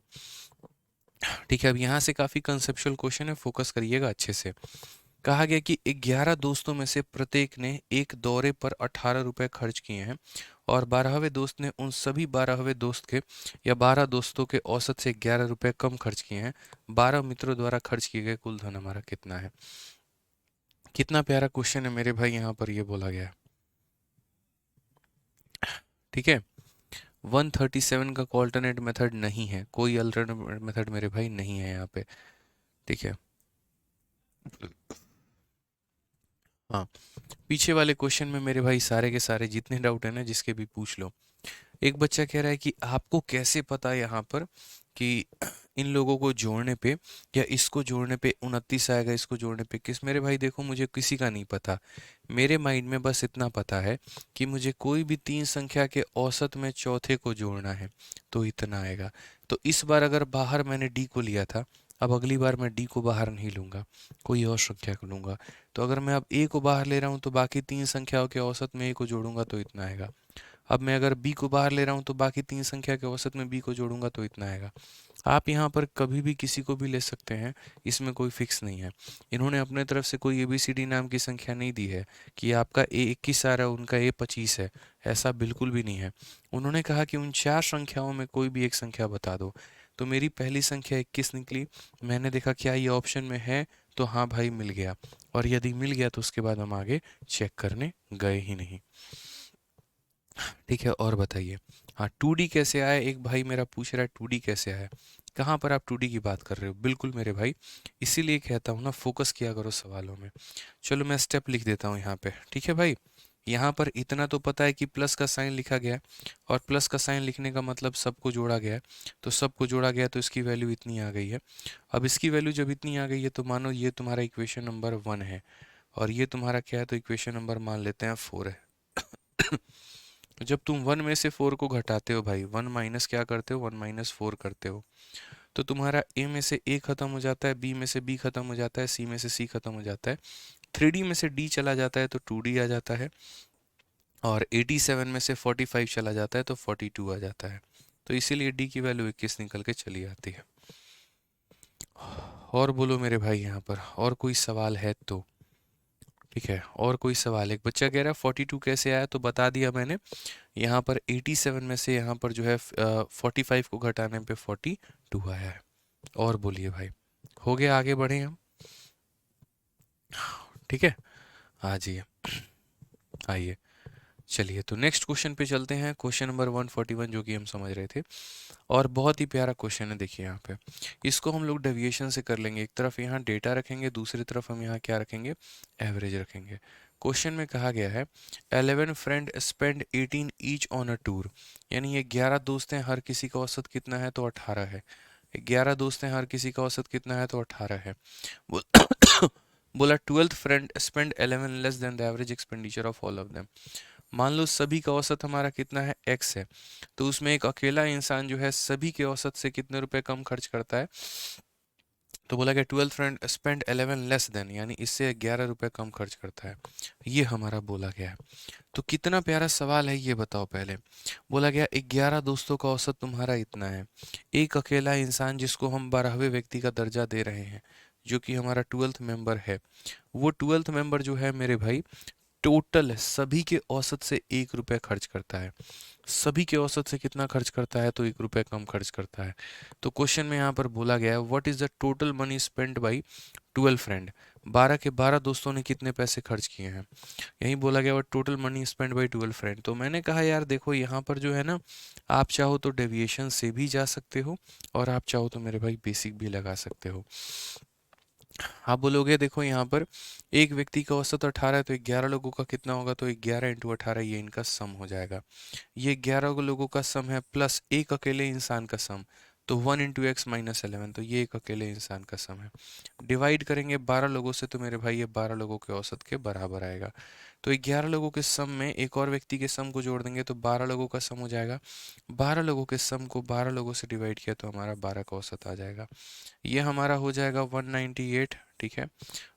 ठीक है, अब यहाँ से काफ़ी कंसेप्चुअल क्वेश्चन है, फोकस करिएगा अच्छे से। कहा गया कि 11 दोस्तों में से प्रत्येक ने एक दौरे पर 18 रुपए खर्च किए हैं और 12वें दोस्त ने उन सभी 12वें दोस्त के या 12 दोस्तों के औसत से 11 रुपए कम खर्च किए हैं। 12 मित्रों द्वारा खर्च किए गए कुल धन हमारा कितना है। कितना प्यारा क्वेश्चन है मेरे भाई, यहाँ पर ये बोला गया है। ठीक है, 137 का ऑल्टरनेट मेथड नहीं है, कोई अल्टरनेट मेथड मेरे भाई नहीं है यहाँ पे। ठीक है, हाँ, पीछे वाले क्वेश्चन में मेरे भाई सारे के सारे जितने डाउट है ना जिसके भी पूछ लो। एक बच्चा कह रहा है कि आपको कैसे पता यहाँ पर कि इन लोगों को जोड़ने पे या इसको जोड़ने पे 29 आएगा, इसको जोड़ने पे किस। मेरे भाई देखो मुझे किसी का नहीं पता, मेरे माइंड में बस इतना पता है कि मुझे कोई भी 3 संख्या के औसत में चौथे को जोड़ना है तो इतना आएगा। तो इस बार अगर बाहर मैंने डी को लिया था, अब अगली बार मैं डी को बाहर नहीं लूँगा, कोई और संख्या को लूँगा। तो अगर मैं अब ए को बाहर ले रहा हूँ तो बाकी 3 संख्याओं के औसत में ए को जोड़ूंगा तो इतना आएगा। अब मैं अगर बी को बाहर ले रहा हूँ तो बाकी 3 संख्या के औसत में बी को जोड़ूंगा तो इतना आएगा। आप यहाँ पर कभी भी किसी को भी ले सकते हैं, इसमें कोई फिक्स नहीं है। इन्होंने अपने तरफ से कोई ABCD नाम की संख्या नहीं दी है कि आपका ए 21 आ रहा है उनका ए 25 है, ऐसा बिल्कुल भी नहीं है। उन्होंने कहा कि उन 4 संख्याओं में कोई भी एक संख्या बता दो। तो मेरी पहली संख्या 21 निकली, मैंने देखा क्या ये ऑप्शन में है, तो हाँ भाई मिल गया। और यदि मिल गया तो उसके बाद हम आगे चेक करने गए ही नहीं। ठीक है, और बताइए। हाँ, 2D कैसे आया, एक भाई मेरा पूछ रहा है 2D कैसे आया। कहाँ पर आप 2D की बात कर रहे हो, बिल्कुल मेरे भाई, इसीलिए कहता हूँ ना फोकस किया करो सवालों में। चलो मैं स्टेप लिख देता हूँ यहाँ पे। ठीक है भाई, यहाँ पर इतना तो पता है कि प्लस का साइन लिखा गया है और प्लस का साइन लिखने का मतलब सबको जोड़ा गया है। तो सबको जोड़ा गया तो इसकी वैल्यू इतनी आ गई है। अब इसकी वैल्यू जब इतनी आ गई है तो मानो ये तुम्हारा इक्वेशन नंबर 1 है और ये तुम्हारा क्या है, तो इक्वेशन नंबर मान लेते हैं 4 है। जब तुम 1 में से 4 को घटाते हो भाई, 1 माइनस क्या करते हो, 1 माइनस 4 करते हो, तो तुम्हारा ए में से ए खत्म हो जाता है, बी में से बी खत्म हो जाता है, सी में से सी खत्म हो जाता है, 3D में से डी चला जाता है तो 2D आ जाता है, और 87 में से 45 चला जाता है तो 42 आ जाता है। तो इसीलिए डी की वैल्यू 21 निकल के चली आती है। और बोलो मेरे भाई यहाँ पर और कोई सवाल है तो। ठीक है, और कोई सवाल। एक बच्चा कह रहा है 42 कैसे आया, तो बता दिया मैंने। यहाँ पर 87 में से यहाँ पर जो है 45 को घटाने पे 42 आया है। और बोलिए भाई, हो गया, आगे बढ़े हम। ठीक है, आ जाइए, आइए। चलिए तो नेक्स्ट क्वेश्चन पे चलते हैं, क्वेश्चन नंबर 141 जो कि हम समझ रहे थे, और बहुत ही प्यारा क्वेश्चन है। देखिए यहाँ पे इसको हम लोग डेविएशन से कर लेंगे। एक तरफ यहाँ डेटा रखेंगे, दूसरी तरफ हम यहाँ क्या रखेंगे, एवरेज रखेंगे। क्वेश्चन में कहा गया है 11 friend spend 18 each on a tour, यानी ये 11 दोस्त हैं, हर किसी का औसत कितना है, तो 18 है। 11 दोस्त हैं, हर किसी का औसत कितना है, तो 18 है। बोला 12th friend spend 11 less than the average expenditure of all of them. मान लो सभी का औसत हमारा कितना है, x है, तो उसमें एक अकेला इंसान जो है सभी के औसत से कितने रुपए कम खर्च करता है, तो बोला गया 12th friend spend 11 less than, यानी इससे 11 रुपए कम खर्च करता है। ये हमारा बोला गया है। तो कितना प्यारा सवाल है ये बताओ पहले। बोला गया 11 दोस्तों का औसत तुम्हारा इतना है, एक अकेला इंसान जिसको हम 12वें व्यक्ति का दर्जा दे रहे हैं, जो कि हमारा 12th मेंबर है, वो 12th मेंबर जो है मेरे भाई टोटल सभी के औसत से 1 रुपए खर्च करता है। सभी के औसत से कितना खर्च करता है, तो 1 रुपए कम खर्च करता है। तो क्वेश्चन में यहाँ पर बोला गया है what is the total money spend by 12 friend, 12 के 12 दोस्तों ने कितने पैसे खर्च किए हैं। यही बोला गया what total money spend by 12 friend. तो मैंने कहा यार देखो यहाँ पर जो है ना, आप चाहो तो डेविएशन से भी जा सकते हो, और आप चाहो तो मेरे भाई बेसिक भी लगा सकते हो। आप बोलोगे देखो यहाँ पर एक व्यक्ति का औसत 18 है, तो 11 लोगों का कितना होगा, तो 11 इंटू 18 ये इनका सम हो जाएगा। ये 11 लोगों का सम है प्लस एक अकेले इंसान का सम, तो 1 इंटू एक्स माइनस 11, तो ये एक अकेले इंसान का सम है। डिवाइड करेंगे 12 लोगों से, तो मेरे भाई ये 12 लोगों के औसत के बराबर आएगा। तो 11 लोगों के सम में एक और व्यक्ति के सम को जोड़ देंगे, तो 12 लोगों का सम हो जाएगा। 12 लोगों के सम को 12 लोगों से डिवाइड किया तो हमारा 12 का औसत आ जाएगा। ये हमारा हो जाएगा 198, ठीक है।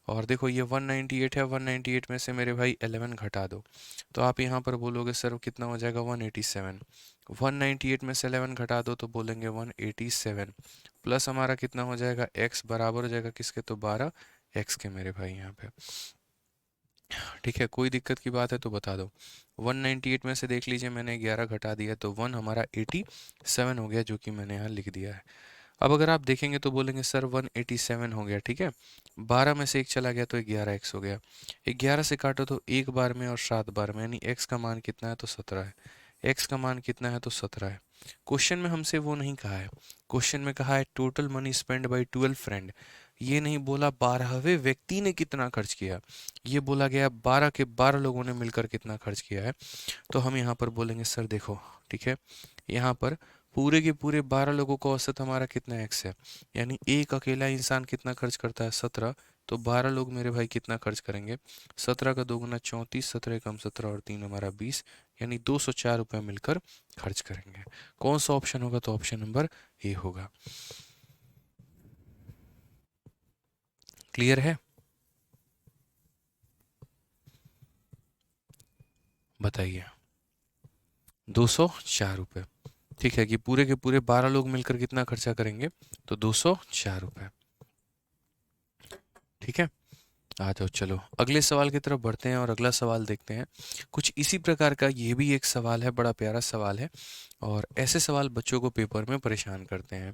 और देखो ये 198 है, 198 में से मेरे भाई 11 घटा दो, तो आप यहाँ पर बोलोगे सर कितना हो जाएगा, 187। 198 में से 11 घटा दो तो बोलेंगे 187, प्लस हमारा कितना हो जाएगा, x बराबर हो जाएगा किसके, तो 12 x के मेरे भाई यहाँ पे। ठीक है, कोई दिक्कत की बात है तो बता दो। 198 में से देख लीजिए मैंने 11 घटा दिया, तो 1 हमारा 87 हो गया, जो कि मैंने यहाँ लिख दिया है। अब अगर आप देखेंगे तो बोलेंगे सर 187 हो गया, ठीक है, 12 में से एक चला गया तो 11x हो गया। 11 से काटो तो एक बार में और 7 बार में, यानी x का मान कितना है, तो 17 है। x का मान कितना है, तो 17 है। क्वेश्चन में हमसे वो नहीं कहा है, क्वेश्चन में कहा है total money spend by 12 friend. ये नहीं बोला 12वें व्यक्ति ने कितना खर्च किया, ये बोला गया 12 के 12 लोगों ने मिलकर कितना खर्च किया है। तो हम यहाँ पर बोलेंगे सर देखो, ठीक है, यहाँ पर पूरे के पूरे 12 लोगों का औसत हमारा कितना x है, यानी एक अकेला इंसान कितना खर्च करता है, 17, तो 12 लोग मेरे भाई कितना खर्च करेंगे, 17 का 2 गुना 34, 17 कम 17 और 3 हमारा 20, यानी 204 रुपये मिलकर खर्च करेंगे। कौन सा ऑप्शन होगा, तो ऑप्शन नंबर ए होगा। क्लियर है, बताइए। 204 रुपये, ठीक है, कि पूरे के पूरे 12 लोग मिलकर कितना खर्चा करेंगे, तो 204 रुपये। ठीक है, आ जाओ, चलो अगले सवाल की तरफ बढ़ते हैं और अगला सवाल देखते हैं। कुछ इसी प्रकार का ये भी एक सवाल है, बड़ा प्यारा सवाल है, और ऐसे सवाल बच्चों को पेपर में परेशान करते हैं।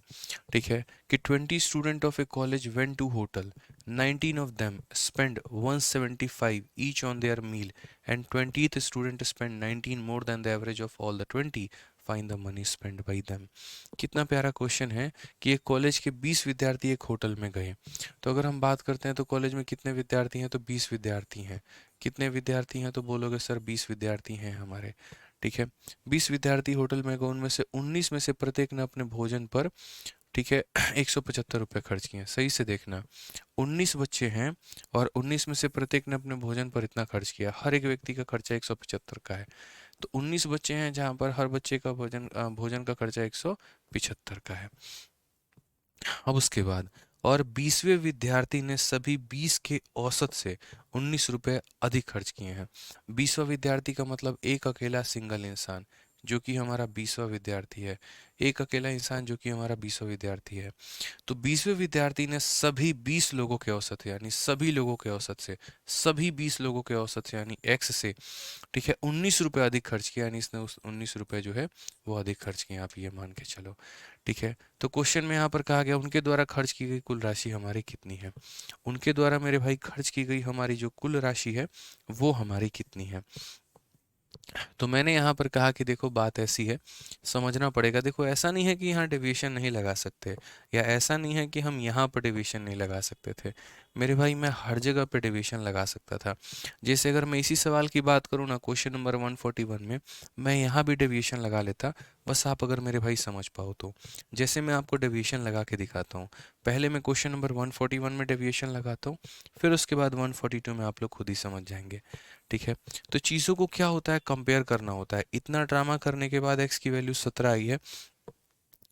ठीक है, कि 20 student of a college went to hotel, 19 of them spend 175 each on their meal and 20th student spend 19 more than the average of all the 20, find the money spend by them. कितना प्यारा question है कि एक college के 20 विद्यार्थी एक hotel में गए। तो अगर हम बात करते हैं तो कॉलेज में कितने विद्यार्थी हैं, तो 20 विद्यार्थी हैं। कितने विद्यार्थी हैं, तो बोलोगे सर 20 विद्यार्थी हैं हमारे। ठीक है, 20 विद्यार्थी होटल में गए, उनमें से 19 में से प्रत्येक ने अपने भोजन पर, ठीक है, 175 रुपये खर्च किए। सही से देखना, 19 बच्चे हैं और 19 में से प्रत्येक ने अपने भोजन पर इतना खर्च किया, हर एक व्यक्ति का खर्चा 175 का है। तो 19 बच्चे हैं जहाँ पर हर बच्चे का भोजन का खर्चा 175 का है। अब उसके बाद और 20वें विद्यार्थी ने सभी 20 के औसत से 19 रुपये अधिक खर्च किए हैं। 20वां विद्यार्थी का मतलब एक अकेला सिंगल इंसान, जो कि हमारा 20वां विद्यार्थी है। एक अकेला इंसान जो कि हमारा 20वां विद्यार्थी है। तो 20वें विद्यार्थी ने सभी 20 लोगों के औसत से, यानी सभी लोगों के औसत से, सभी 20 लोगों के औसत से, यानी एक्स से, ठीक है, 19 रुपये अधिक खर्च किया, यानी इसने उस 19 रुपये जो है वो अधिक खर्च किए, आप ये मान के चलो। ठीक है, तो क्वेश्चन में यहाँ पर कहा गया उनके द्वारा खर्च की गई कुल राशि हमारी कितनी है। उनके द्वारा मेरे भाई खर्च की गई हमारी जो कुल राशि है वो हमारी कितनी है। तो मैंने यहाँ पर कहा कि देखो बात ऐसी है, समझना पड़ेगा। देखो ऐसा नहीं है कि यहाँ डेविएशन नहीं लगा सकते, या ऐसा नहीं है कि हम यहाँ पर डेविएशन नहीं लगा सकते थे। मेरे भाई मैं हर जगह पे डेविएशन लगा सकता था। जैसे अगर मैं इसी सवाल की बात करूँ ना, क्वेश्चन नंबर 141 में मैं यहाँ भी डेविएशन लगा लेता, बस आप अगर मेरे भाई समझ पाओ तो। जैसे मैं आपको डेविएशन लगा के दिखाता हूँ। पहले मैं क्वेश्चन नंबर 141 में डेविएशन लगाता हूँ, फिर उसके बाद 142 में आप लोग खुद ही समझ जाएंगे। ठीक है, तो चीज़ों को क्या होता है, कंपेयर करना होता है। इतना ड्रामा करने के बाद x की वैल्यू 17 आई है,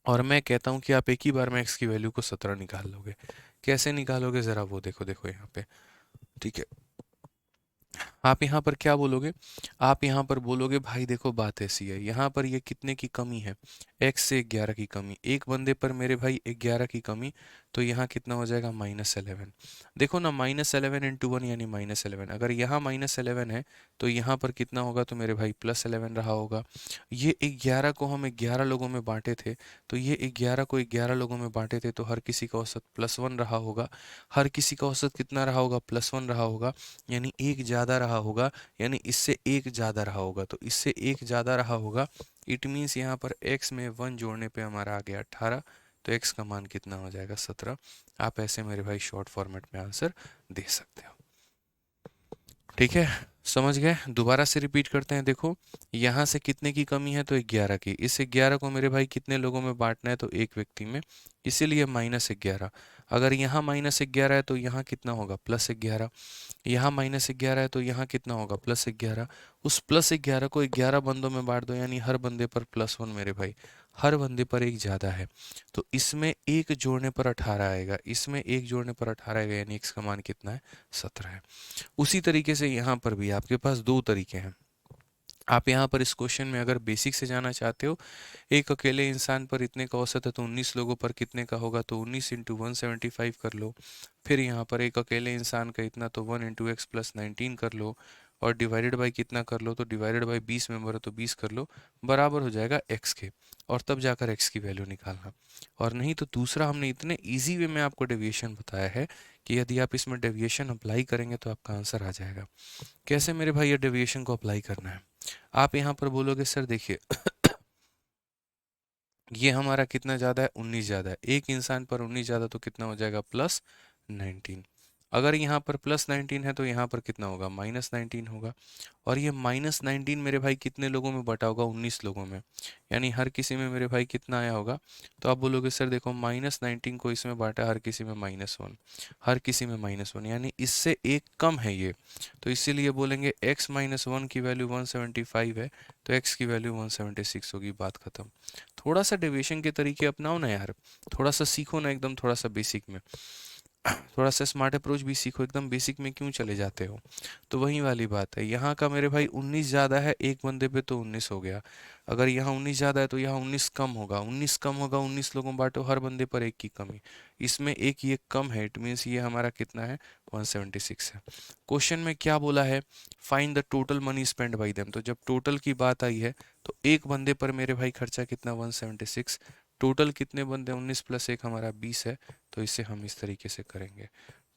और मैं कहता हूँ कि आप एक ही बार में x की वैल्यू को 17 निकाल लोगे। कैसे निकालोगे ज़रा वो देखो, देखो यहाँ पे। ठीक है, आप यहाँ पर क्या बोलोगे, आप यहाँ पर बोलोगे भाई देखो बात ऐसी है, यहाँ पर ये कितने की कमी है, x से 11 की कमी, एक बंदे पर मेरे भाई 11 की कमी, तो यहाँ कितना हो जाएगा -11। देखो ना, -11 इंटू 1 यानी -11। अगर यहाँ -11 है तो यहाँ पर कितना होगा, तो मेरे भाई +11 रहा होगा। ये 11 को हम 11 लोगों में बांटे थे, तो ये 11 को 11 लोगों में बांटे थे, तो हर किसी का औसत +1 रहा होगा। हर किसी का औसत कितना रहा होगा, +1 रहा होगा, यानी एक ज़्यादा रहा होगा, यानी इससे एक ज़्यादा रहा होगा, तो इससे एक ज़्यादा रहा होगा। इट मीन्स यहाँ पर x में 1 जोड़ने पे हमारा आ गया 18, तो x का मान कितना हो जाएगा, 17। आप ऐसे मेरे भाई शॉर्ट फॉर्मेट में आंसर दे सकते हो। ठीक है, समझ गए। दोबारा से रिपीट करते हैं। देखो यहाँ से कितने की कमी है, तो 11 की। इस 11 को मेरे भाई कितने लोगों में बांटना है, तो एक व्यक्ति में, इसीलिए -11। अगर यहाँ -11 है तो यहाँ कितना होगा, +11। यहाँ -11 है तो यहाँ कितना होगा, +11। उस +11 को 11 बंदों में बांट दो, यानी हर बंदे पर +1 मेरे भाई, हर बंदे पर एक ज़्यादा है, तो इसमें एक जोड़ने पर 18 आएगा, इसमें एक जोड़ने पर 18 आएगा, यानी x का मान कितना है, 17 है। उसी तरीके से यहाँ पर भी आपके पास दो तरीके हैं। आप यहाँ पर इस क्वेश्चन में अगर बेसिक से जाना चाहते हो, एक अकेले इंसान पर इतने का औसत है तो 19 लोगों पर कितने का होगा, तो 19 इंटू 175 कर लो। फिर यहाँ पर एक अकेले इंसान का इतना, तो 1 इंटू एक्स प्लस 19 कर लो, और डिवाइडेड बाई कितना कर लो, तो डिवाइडेड बाई 20 मेंबर है तो 20 कर लो, बराबर हो जाएगा x के, और तब जाकर x की वैल्यू निकालना। और नहीं तो दूसरा, हमने इतने ईजी वे में आपको डेविएशन बताया है कि यदि आप इसमें डेविएशन अप्लाई करेंगे तो आपका आंसर आ जाएगा। कैसे मेरे भाई ये डेविएशन को अप्लाई करना है, आप यहाँ पर बोलोगे सर देखिए ये हमारा कितना ज़्यादा है, 19 ज़्यादा है, एक इंसान पर 19 ज़्यादा, तो कितना हो जाएगा, +19। अगर यहाँ पर +19 है तो यहाँ पर कितना होगा, -19 होगा। और ये -19 मेरे भाई कितने लोगों में बटा होगा, 19 लोगों में, यानी हर किसी में मेरे भाई कितना आया होगा। तो आप बोलोगे सर देखो -19 को इसमें बांटा, हर किसी में -1, हर किसी में -1, यानी इससे एक कम है ये, तो इसीलिए बोलेंगे x-1 की वैल्यू 175 है, तो x की वैल्यू 176 होगी, बात खत्म। थोड़ा सा डेविएशन के तरीके अपनाओ ना यार, थोड़ा सा सीखो ना, एकदम थोड़ा सा बेसिक में, थोड़ा सा स्मार्ट अप्रोच भी सीखो, एकदम बेसिक में क्यों चले जाते हो। तो वही वाली बात है, यहाँ का मेरे भाई 19 ज़्यादा है एक बंदे पे, तो 19 हो गया। अगर यहाँ 19 ज़्यादा है तो यहाँ 19 कम होगा, 19 कम होगा, 19 लोगों बांटो, हर बंदे पर एक की कमी, इसमें एक ये कम है, इट मीन्स ये हमारा कितना है, 176 है। क्वेश्चन में क्या बोला है, find the total money spend by them, तो जब टोटल की बात आई है तो एक बंदे पर मेरे भाई खर्चा कितना, 176। टोटल कितने बंदे, 19 + 1 हमारा 20 है, तो इसे हम इस तरीके से करेंगे।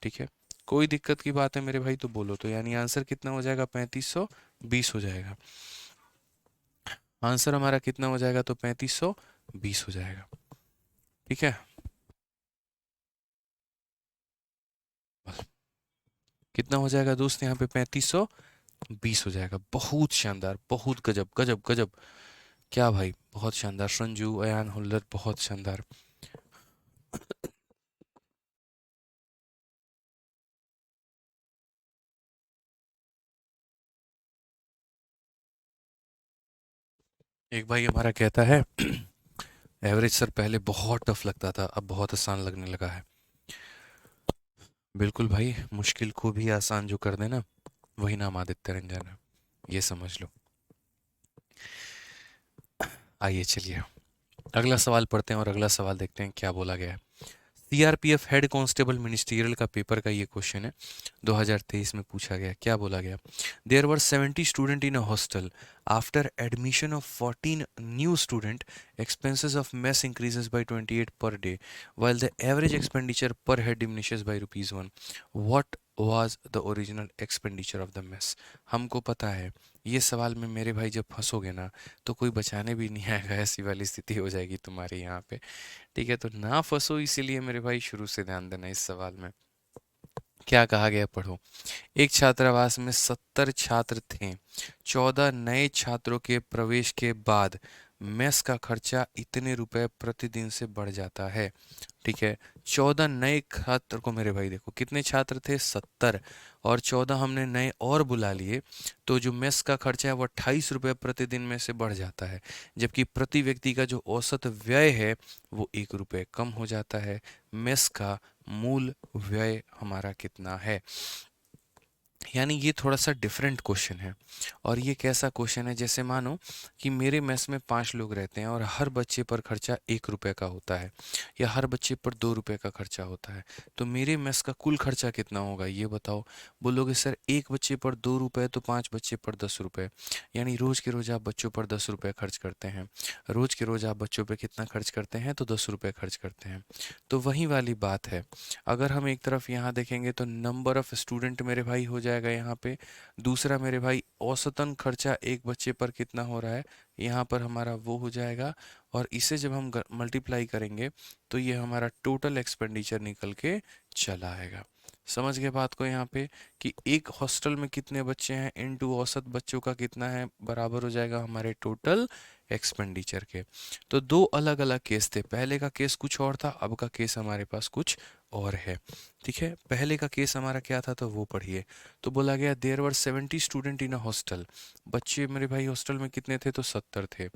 ठीक है, कोई दिक्कत की बात है मेरे भाई तो बोलो, तो यानी आंसर कितना हो जाएगा, 3520 हो जाएगा। आंसर हमारा कितना हो जाएगा, तो 3520 हो जाएगा। ठीक है, कितना हो जाएगा दोस्त, यहाँ पे 3520 हो जाएगा। बहुत शानदार, बहुत गजब गजब गजब, क्या भाई, बहुत शानदार संजू, अयान हुल्लर, बहुत शानदार। एक भाई हमारा कहता है एवरेज सर पहले बहुत टफ लगता था, अब बहुत आसान लगने लगा है। बिल्कुल भाई, मुश्किल को भी आसान जो कर देना, वही नाम आदित्य रंजन है, ये समझ लो। आइए चलिए अगला सवाल पढ़ते हैं, और अगला सवाल देखते हैं क्या बोला गया है। सीआरपीएफ हेड कांस्टेबल मिनिस्ट्रियल का पेपर का ये क्वेश्चन है, 2023 में पूछा गया। क्या बोला गया, there were 70 student in a hostel, after admission of 14 new student, expenses of mess increases by 28 per day, while the average expenditure per head diminishes by ₹1। what was the original expenditure of the mess। हमको पता है ये सवाल में मेरे भाई जब फंसोगे ना तो कोई बचाने भी नहीं आएगा, ऐसी वाली स्थिति हो जाएगी तुम्हारे यहाँ पे। ठीक है, तो ना फंसो इसीलिए मेरे भाई शुरू से ध्यान देना इस सवाल में। क्या कहा गया पढ़ो। एक छात्रावास में 70 छात्र थे। 14 नए छात्रों के प्रवेश के बाद मेस का खर्चा इतने रुपए प्रतिदिन से बढ़ जाता है। ठीक है, 14 नए छात्र को, मेरे भाई देखो कितने छात्र थे, 70, और 14 हमने नए और बुला लिए, तो जो मेस का खर्चा है वो 28 रुपये प्रतिदिन में से बढ़ जाता है। जबकि प्रति व्यक्ति का जो औसत व्यय है वो 1 रुपये कम हो जाता है। मेस का मूल व्यय हमारा कितना है। यानी ये थोड़ा सा डिफरेंट क्वेश्चन है। और ये कैसा क्वेश्चन है, जैसे मानो कि मेरे मेस में 5 लोग रहते हैं और हर बच्चे पर खर्चा 1 रुपये का होता है, या हर बच्चे पर 2 रुपये का खर्चा होता है। तो मेरे मेस का कुल खर्चा कितना होगा ये बताओ। बोलोगे सर एक बच्चे पर 2 रुपये तो 5 बच्चे पर 10 रुपये, यानी रोज़ के रोज़ आप बच्चों पर 10 रुपये खर्च करते हैं। रोज़ के रोज़ आप बच्चों पर कितना खर्च करते हैं, तो 10 रुपये खर्च करते हैं। तो वही वाली बात है। अगर हम एक तरफ यहाँ देखेंगे तो नंबर ऑफ स्टूडेंट मेरे भाई हो जाएगा यहाँ पे। दूसरा मेरे भाई औसतन खर्चा एक बच्चे पर कितना हो रहा है, यहाँ पर हमारा वो हो जाएगा। और इसे जब हम मल्टीप्लाई करेंगे तो ये हमारा टोटल एक्सपेंडिचर निकल के चला आएगा। समझ गए बात को यहाँ पे, कि एक हॉस्टल में कितने बच्चे हैं इनटू औसत बच्चों का कितना है, बराबर हो जाएगा हमारे टोटल एक्सपेंडिचर के। तो दो अलग अलग केस थे, पहले का केस कुछ और था, अब का केस हमारे पास कुछ और है। ठीक है, पहले का केस हमारा क्या था तो वो पढ़िए। तो बोला गया there were 70 student in a hostel. बच्चे मेरे भाई हॉस्टल में कितने थे, तो 70 थे।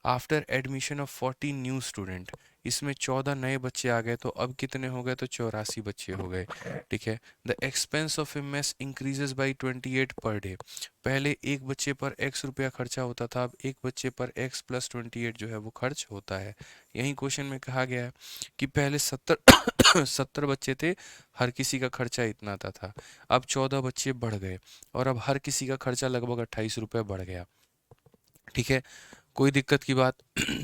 After admission of 40 new student, इसमें 14 नए बच्चे आ गए, तो अब कितने हो गए, तो 84 बच्चे हो गए। ठीक है, the expense of A mess increases by 28 per day. पहले एक बच्चे पर x रुपया खर्चा होता था, अब एक बच्चे पर x प्लस 28 जो है वो खर्च होता है। यही क्वेश्चन में कहा गया है कि पहले 70 बच्चे थे, हर किसी का खर्चा इतना आता था। अब 14 बच्चे बढ़ गए और अब हर किसी का खर्चा लगभग 28 रुपये बढ़ गया। ठीक है, कोई दिक्कत की बात।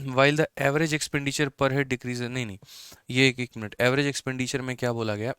वाइल द एवरेज एक्सपेंडिचर पर हेड डिक्रीज, नहीं नहीं, ये एक मिनट, एवरेज एक्सपेंडिचर में क्या बोला गया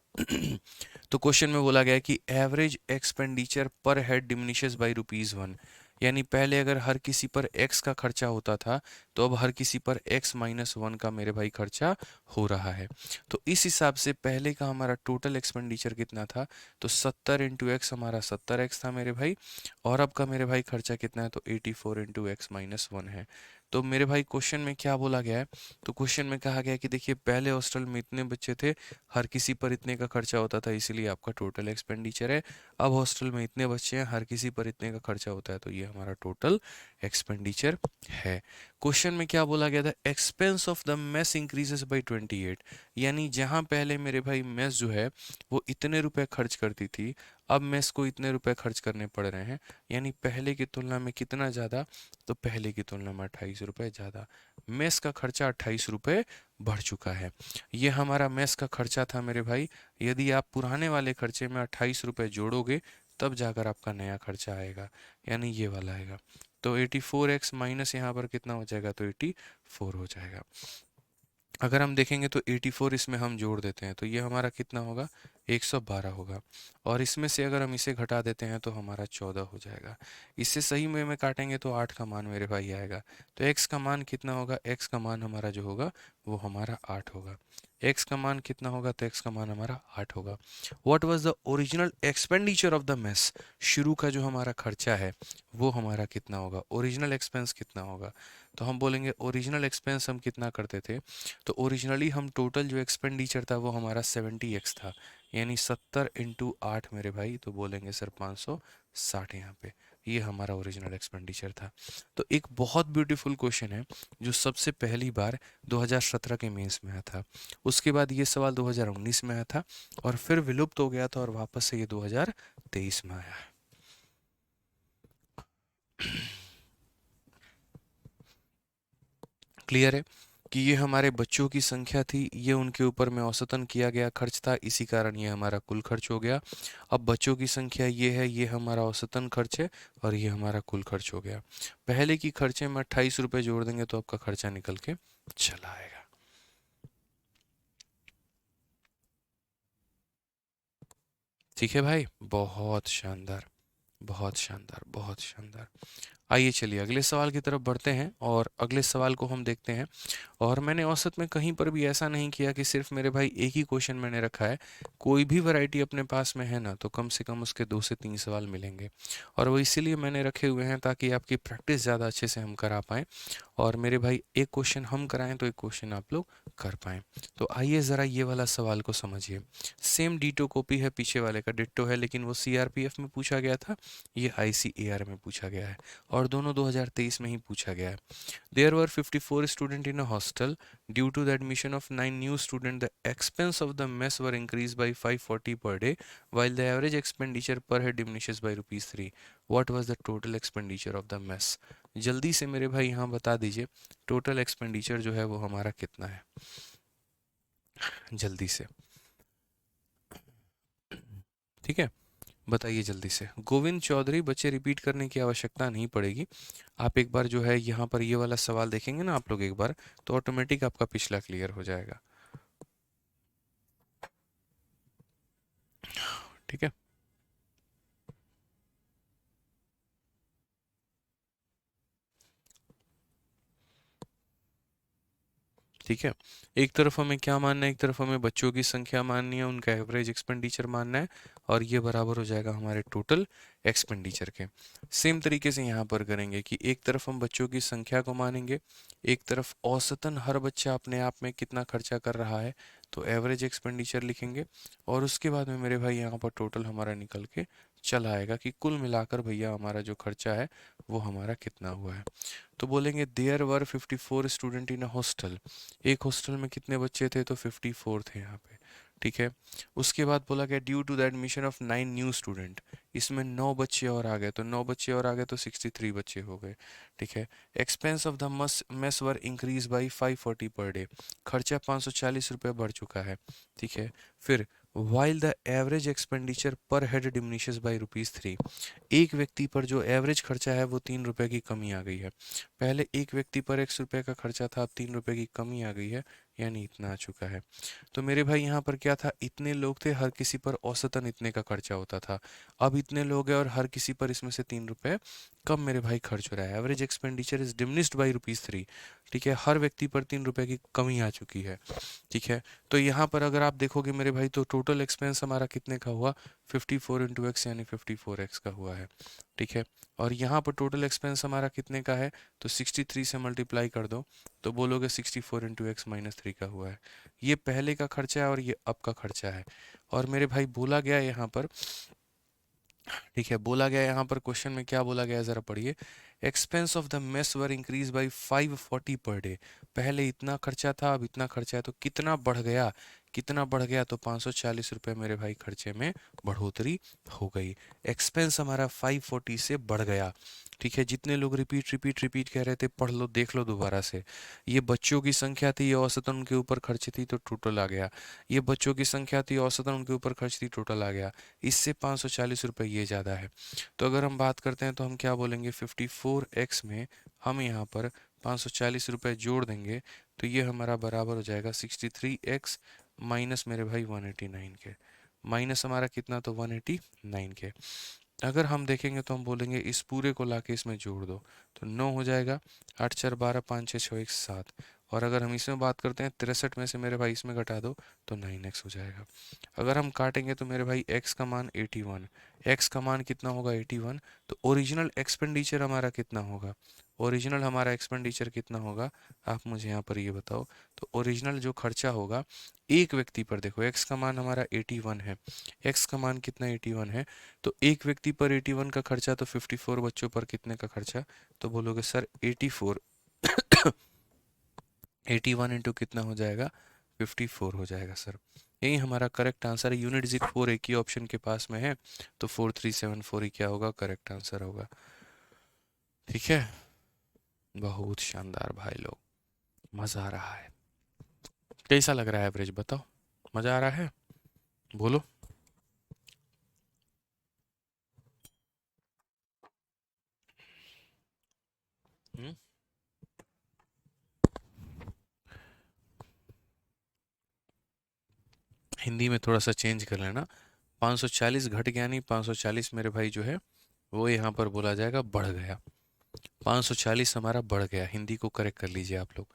तो क्वेश्चन में बोला गया कि एवरेज एक्सपेंडिचर पर हेड डिमिनिशेस बाई ₹1। यानी पहले अगर हर किसी पर x का खर्चा होता था, तो अब हर किसी पर x-1 का मेरे भाई खर्चा हो रहा है। तो इस हिसाब से पहले का हमारा टोटल एक्सपेंडिचर कितना था, तो 70 इंटू एक्स हमारा 70x था मेरे भाई, और अब का मेरे भाई खर्चा कितना है, तो 84 इंटू x-1 है। तो मेरे भाई क्वेश्चन में क्या बोला गया है, तो क्वेश्चन में कहा गया है कि देखिए पहले हॉस्टल में इतने बच्चे थे, हर किसी पर इतने का खर्चा होता था, इसीलिए आपका टोटल एक्सपेंडिचर है। अब हॉस्टल में इतने बच्चे हैं, हर किसी पर इतने का खर्चा होता है, तो ये हमारा टोटल एक्सपेंडिचर है। क्वेश्चन में क्या बोला गया था, expense of the mess increases by 28। यानी जहां पहले मेरे भाई मेस जो है वो इतने रुपए खर्च करती थी, अब मेस को इतने रुपए खर्च करने पड़ रहे हैं। यानी पहले की तुलना में कितना ज़्यादा, तो पहले की तुलना में 28 रुपये ज़्यादा। मेस का खर्चा 28 रुपये बढ़ चुका है। ये हमारा मेस का खर्चा था मेरे भाई। यदि आप पुराने वाले खर्चे में 28 रुपये जोड़ोगे तब जाकर आपका नया खर्चा आएगा, यानी ये वाला आएगा। तो 84x माइनस यहाँ पर कितना हो जाएगा, तो 84 हो जाएगा। अगर हम देखेंगे तो 84 इसमें हम जोड़ देते हैं तो ये हमारा कितना होगा, 112 होगा। और इसमें से अगर हम इसे घटा देते हैं तो हमारा 14 हो जाएगा। इससे सही में काटेंगे तो 8 का मान मेरे भाई आएगा। तो x का मान कितना होगा, x का मान हमारा जो होगा वो हमारा 8 होगा। x का मान कितना होगा, तो x का मान हमारा 8 होगा। What was the original expenditure of the mess, शुरू का जो हमारा खर्चा है वो हमारा कितना होगा, ओरिजिनल एक्सपेंस कितना होगा। तो हम बोलेंगे ओरिजिनल एक्सपेंस हम कितना करते थे, तो ओरिजिनली हम टोटल जो एक्सपेंडिचर था वो हमारा 70x था, यानी 70 इंटू 8 मेरे भाई, तो बोलेंगे सर 560 यहाँ पे। ये हमारा ओरिजिनल एक्सपेंडिचर था। तो एक बहुत ब्यूटीफुल क्वेश्चन है जो सबसे पहली बार 2017 के मेंस में आया था। उसके बाद ये सवाल 2019 में आया था और फिर विलुप्त हो गया था और वापस से ये 2023 में आया है। क्लियर है कि ये हमारे बच्चों की संख्या थी, ये उनके ऊपर में औसतन किया गया खर्च था, इसी कारण ये हमारा कुल खर्च हो गया। अब बच्चों की संख्या ये है, ये हमारा औसतन खर्च है और ये हमारा कुल खर्च हो गया। पहले की खर्चे में 28 रुपये जोड़ देंगे तो आपका खर्चा निकल के चला आएगा। ठीक है भाई, बहुत शानदार, बहुत शानदार, बहुत शानदार। आइए चलिए अगले सवाल की तरफ बढ़ते हैं और अगले सवाल को हम देखते हैं। और मैंने औसत में कहीं पर भी ऐसा नहीं किया कि सिर्फ मेरे भाई एक ही क्वेश्चन मैंने रखा है। कोई भी वैरायटी अपने पास में है ना, तो कम से कम उसके 2 से 3 सवाल मिलेंगे। और वो इसीलिए मैंने रखे हुए हैं ताकि आपकी प्रैक्टिस ज़्यादा अच्छे से हम करा पाएँ। और मेरे भाई एक क्वेश्चन हम कराएं तो एक क्वेश्चन आप लोग कर पाएँ। तो आइए ज़रा ये वाला सवाल को समझिए। सेम डिटो कॉपी है, पीछे वाले का डिट्टो है, लेकिन वो सीआरपीएफ में पूछा गया था, ये आईसीएआर में पूछा गया है। और दोनों 2023 में ही पूछा गया है। There were 54 students in a hostel. Due to the admission of 9 new students, the expense of the mess were increased by 540 per day, while the average expenditure per head diminishes by rupees 3. What was the total expenditure of the mess? जल्दी से मेरे भाई यहाँ बता दीजिए, total expenditure जो है वो हमारा कितना है, जल्दी से। ठीक है, बताइए जल्दी से। गोविंद चौधरी, बच्चे रिपीट करने की आवश्यकता नहीं पड़ेगी। आप एक बार जो है यहाँ पर ये वाला सवाल देखेंगे ना आप लोग एक बार, तो ऑटोमेटिक आपका पिछला क्लियर हो जाएगा। ठीक है, ठीक है। एक तरफ हमें क्या मानना है, एक तरफ हमें बच्चों की संख्या माननी है, उनका एवरेज एक्सपेंडिचर मानना है, और ये बराबर हो जाएगा हमारे टोटल एक्सपेंडिचर के। सेम तरीके से यहाँ पर करेंगे कि एक तरफ हम बच्चों की संख्या को मानेंगे, एक तरफ औसतन हर बच्चा अपने आप में कितना खर्चा कर रहा है, तो एवरेज एक्सपेंडिचर लिखेंगे। और उसके बाद में मेरे भाई यहाँ पर टोटल हमारा निकल के चला आएगा कि कुल मिलाकर भैया हमारा जो खर्चा है वो हमारा कितना हुआ है। तो बोलेंगे there were 54 student in a hostel. एक हॉस्टल में कितने बच्चे थे, तो 54 थे यहाँ पे। ठीक है, उसके बाद बोला गया due to the admission of 9 new student, इसमें 9 बच्चे और आ गए, तो 9 बच्चे और आ गए तो 63 बच्चे हो गए। ठीक है, expense of the mess were increase by 540 per day, खर्चा 540 रुपये बढ़ चुका है। ठीक है, फिर वाइल द एवरेज एक्सपेंडिचर पर हेड डिमिनिशेस बाई रुपीज़ 3, एक व्यक्ति पर जो एवरेज खर्चा है वो 3 रुपये की कमी आ गई है। पहले एक व्यक्ति पर 100 रुपये का खर्चा था, अब 3 रुपये की कमी आ गई है, यानी इतना आ चुका है। तो मेरे भाई यहाँ पर क्या था, इतने लोग थे, हर किसी पर औसतन इतने का खर्चा होता था। अब इतने लोग हैं और हर किसी पर इसमें से 3 रुपये कम मेरे भाई खर्च हो रहा है। Average expenditure is diminished by rupees 3। ठीक है, हर व्यक्ति पर 3 रुपये की कमी आ चुकी है। ठीक है, तो यहाँ पर अगर आप देखोगे मेरे भाई, तो टोटल एक्सपेंस हमारा कितने का हुआ, 54 × x यानी 54x का हुआ है। ठीक है, और यहाँ पर टोटल एक्सपेंस हमारा कितने का है, तो 63 से मल्टीप्लाई कर दो, तो बोलोगे 64 × x - 3 का हुआ है। ये पहले का खर्चा है और ये अब का खर्चा है। और मेरे भाई बोला गया यहाँ पर, ठीक है, बोला गया यहाँ पर क्वेश्चन में क्या बोला गया है, जरा पढ़िए। Expense of the mess were increase by 540 per day, पहले इतना खर्चा था अब इतना खर्चा है, तो कितना बढ़ गया, कितना बढ़ गया, तो 540 रुपये मेरे भाई खर्चे में बढ़ोतरी हो गई। एक्सपेंस हमारा 540 से बढ़ गया। ठीक है, जितने लोग रिपीट रिपीट रिपीट कह रहे थे, पढ़ लो देख लो दोबारा से। ये बच्चों की संख्या थी, ये औसतन उनके ऊपर खर्च थी, तो टोटल आ गया। ये बच्चों की संख्या थी, औसतन उनके ऊपर खर्च थी, टोटल आ गया। इससे 540 रुपये ये ज़्यादा है। तो अगर हम बात करते हैं तो हम क्या बोलेंगे, 54x में हम यहाँ पर 540 रुपये जोड़ देंगे, तो ये हमारा बराबर हो जाएगा 63x माइनस मेरे भाई 189 के। माइनस हमारा कितना, तो 189 के। अगर हम देखेंगे तो हम बोलेंगे इस पूरे को लाके इसमें जोड़ दो, तो 9 हो जाएगा, 8 4 12 5 6 6 1 7। और अगर हम इसमें बात करते हैं 63 में से मेरे भाई इसमें घटा दो, तो 9x हो जाएगा। अगर हम काटेंगे तो मेरे भाई x का मान 81, x का मान कितना होगा 81, तो ओरिजिनल एक्सपेंडिचर हमारा कितना होगा, ओरिजिनल हमारा एक्सपेंडिचर कितना होगा, आप मुझे यहाँ पर ये बताओ। तो ओरिजिनल जो खर्चा होगा एक व्यक्ति पर, देखो x का मान हमारा 81 है, x का मान कितना 81 है, तो एक व्यक्ति पर 81 का खर्चा, तो 54 बच्चों पर कितने का खर्चा, तो बोलोगे सर 84 81 इंटू कितना हो जाएगा, 54 हो जाएगा सर। यही हमारा करेक्ट आंसर है। यूनिट 04 एक ही ऑप्शन के पास में है, तो 4374 ही क्या होगा, करेक्ट आंसर होगा। ठीक है, बहुत शानदार भाई लोग, मज़ा आ रहा है। कैसा लग रहा है एवरेज, बताओ, मज़ा आ रहा है, बोलो। हम्म? हिंदी में थोड़ा सा चेंज कर लेना, 540 घट गया, नहीं 540 मेरे भाई जो है वो यहाँ पर बोला जाएगा बढ़ गया। 540 हमारा बढ़ गया। हिंदी को करेक्ट कर लीजिए आप लोग,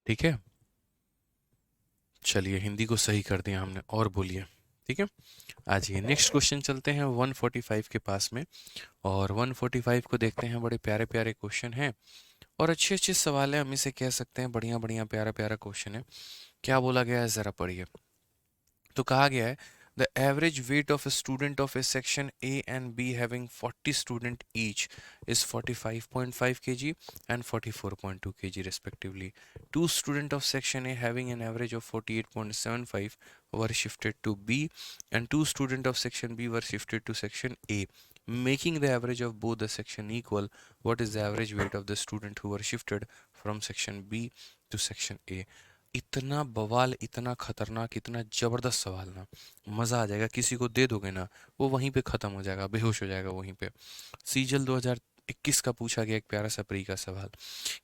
ठीक है। चलिए हिंदी को सही कर दिया हमने, और बोलिए, ठीक है। आज ये नेक्स्ट क्वेश्चन चलते हैं 145 के पास में, और 145 को देखते हैं। बड़े प्यारे प्यारे क्वेश्चन हैं और अच्छे अच्छे सवाल है, हम इसे कह सकते हैं बढ़िया बढ़िया प्यारा प्यारा क्वेश्चन है। क्या बोला गया है जरा पढ़िए। तो कहा गया है the average weight of a student of a section A and B having 40 student each is 45.5 kg and 44.2 kg respectively. Two student of section A having an average of 48.75 were shifted to B and two student of section B were shifted to section A. Making the average of both the section equal, what is the average weight of the student who were shifted from section B to section A? इतना बवाल, इतना खतरनाक, इतना जबरदस्त सवाल ना, मजा आ जाएगा। किसी को दे दोगे ना, वो वहीं पे खत्म हो जाएगा, बेहोश हो जाएगा वहीं पे। सीजल 2021 का पूछा गया एक प्यारा सा प्री का सवाल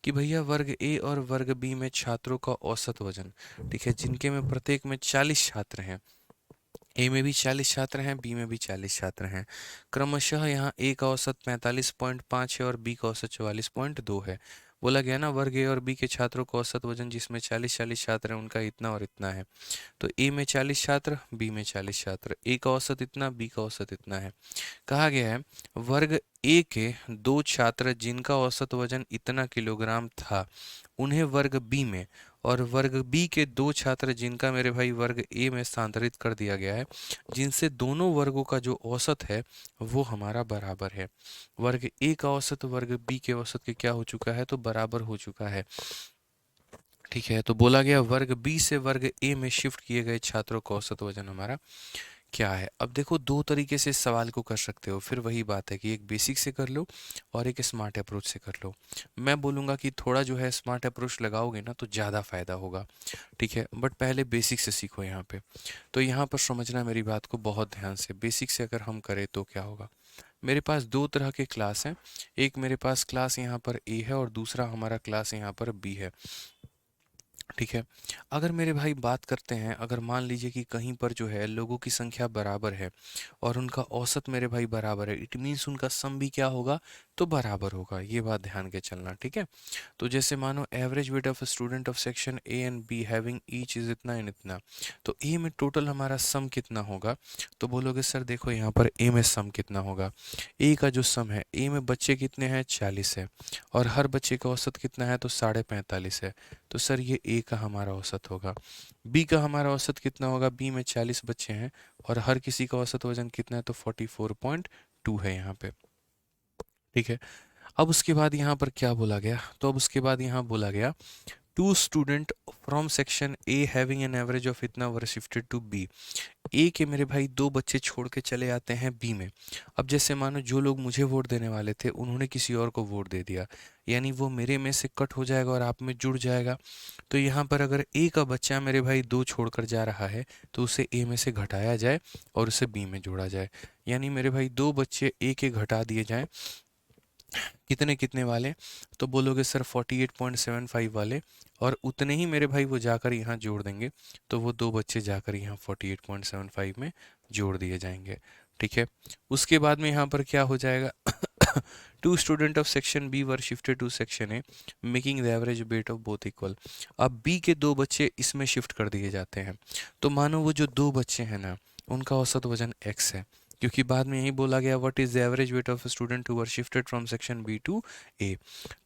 कि भैया वर्ग ए और वर्ग बी में छात्रों का औसत वजन, ठीक है, जिनके में प्रत्येक में 40 छात्र हैं। ए में भी 40 छात्र हैं, बी में भी 40 छात्र हैं। क्रमशः यहाँ ए का औसत 45.5 है और बी का औसत 44.2 है। बोला गया ना वर्ग ए और बी के छात्रों का औसत वजन जिसमें 40-40 छात्र हैं उनका इतना और इतना है। तो ए में 40 छात्र, बी में 40 छात्र, ए का औसत इतना, बी का औसत इतना है। कहा गया है वर्ग ए के दो छात्र जिनका औसत वजन इतना किलोग्राम था, उन्हें वर्ग बी में, और वर्ग बी के दो छात्र जिनका मेरे भाई वर्ग ए में स्थानांतरित कर दिया गया है, जिनसे दोनों वर्गों का जो औसत है वो हमारा बराबर है। वर्ग ए का औसत वर्ग बी के औसत के क्या हो चुका है, तो बराबर हो चुका है, ठीक है। तो बोला गया वर्ग बी से वर्ग ए में शिफ्ट किए गए छात्रों का औसत वजन हमारा क्या है। अब देखो दो तरीके से इस सवाल को कर सकते हो, फिर वही बात है कि एक बेसिक से कर लो और एक स्मार्ट अप्रोच से कर लो। मैं बोलूँगा कि थोड़ा जो है स्मार्ट अप्रोच लगाओगे ना तो ज़्यादा फायदा होगा, ठीक है, बट पहले बेसिक से सीखो यहाँ पे। तो यहाँ पर समझना मेरी बात को बहुत ध्यान से, बेसिक से अगर हम करें तो क्या होगा। मेरे पास दो तरह के क्लास हैं, एक मेरे पास क्लास यहाँ पर ए है और दूसरा हमारा क्लास यहाँ पर बी है, ठीक है। अगर मेरे भाई बात करते हैं, अगर मान लीजिए कि कहीं पर जो है लोगों की संख्या बराबर है और उनका औसत मेरे भाई बराबर है, इट मीन्स उनका सम भी क्या होगा, तो बराबर होगा। ये बात ध्यान के चलना, ठीक है। तो जैसे मानो average weight of student of section A and be having each is इतना एंड इतना, तो ए में टोटल हमारा सम कितना होगा, तो बोलोगे सर देखो यहाँ पर ए में सम कितना होगा। ए का जो सम है, ए में बच्चे कितने हैं, 40 है, और हर बच्चे का औसत कितना है, तो 45.5 है। तो सर ये ए का हमारा औसत होगा। बी का हमारा औसत कितना होगा, बी में 40 बच्चे हैं और हर किसी का औसत वजन कितना है, तो 44.2 है यहाँ पे, ठीक है। अब उसके बाद यहाँ पर क्या बोला गया, तो अब उसके बाद यहाँ बोला गया two student from section A having an average of इतना were shifted to B. A के मेरे भाई दो बच्चे छोड़ के चले आते हैं बी में। अब जैसे मानो जो लोग मुझे वोट देने वाले थे उन्होंने किसी और को वोट दे दिया, यानी वो मेरे में से कट हो जाएगा और आप में जुड़ जाएगा। तो यहाँ पर अगर ए का बच्चा मेरे भाई दो छोड़कर जा रहा है तो उसे ए में से घटाया जाए और उसे बी में जोड़ा जाए, यानी मेरे भाई दो बच्चे ए के घटा दिए जाएं, कितने कितने वाले, तो बोलोगे सर 48.75 वाले, और उतने ही मेरे भाई वो जाकर यहाँ जोड़ देंगे, तो वो दो बच्चे जाकर यहाँ 48.75 में जोड़ दिए जाएंगे, ठीक है। उसके बाद में यहाँ पर क्या हो जाएगा two student of section B were shifted to section A making the average weight of both equal. अब बी के दो बच्चे इसमें शिफ्ट कर दिए जाते हैं, तो मानो वो जो दो बच्चे हैं ना उनका औसत वजन x है, क्योंकि बाद में यही बोला गया what is the average weight of student who were shifted from section B to A.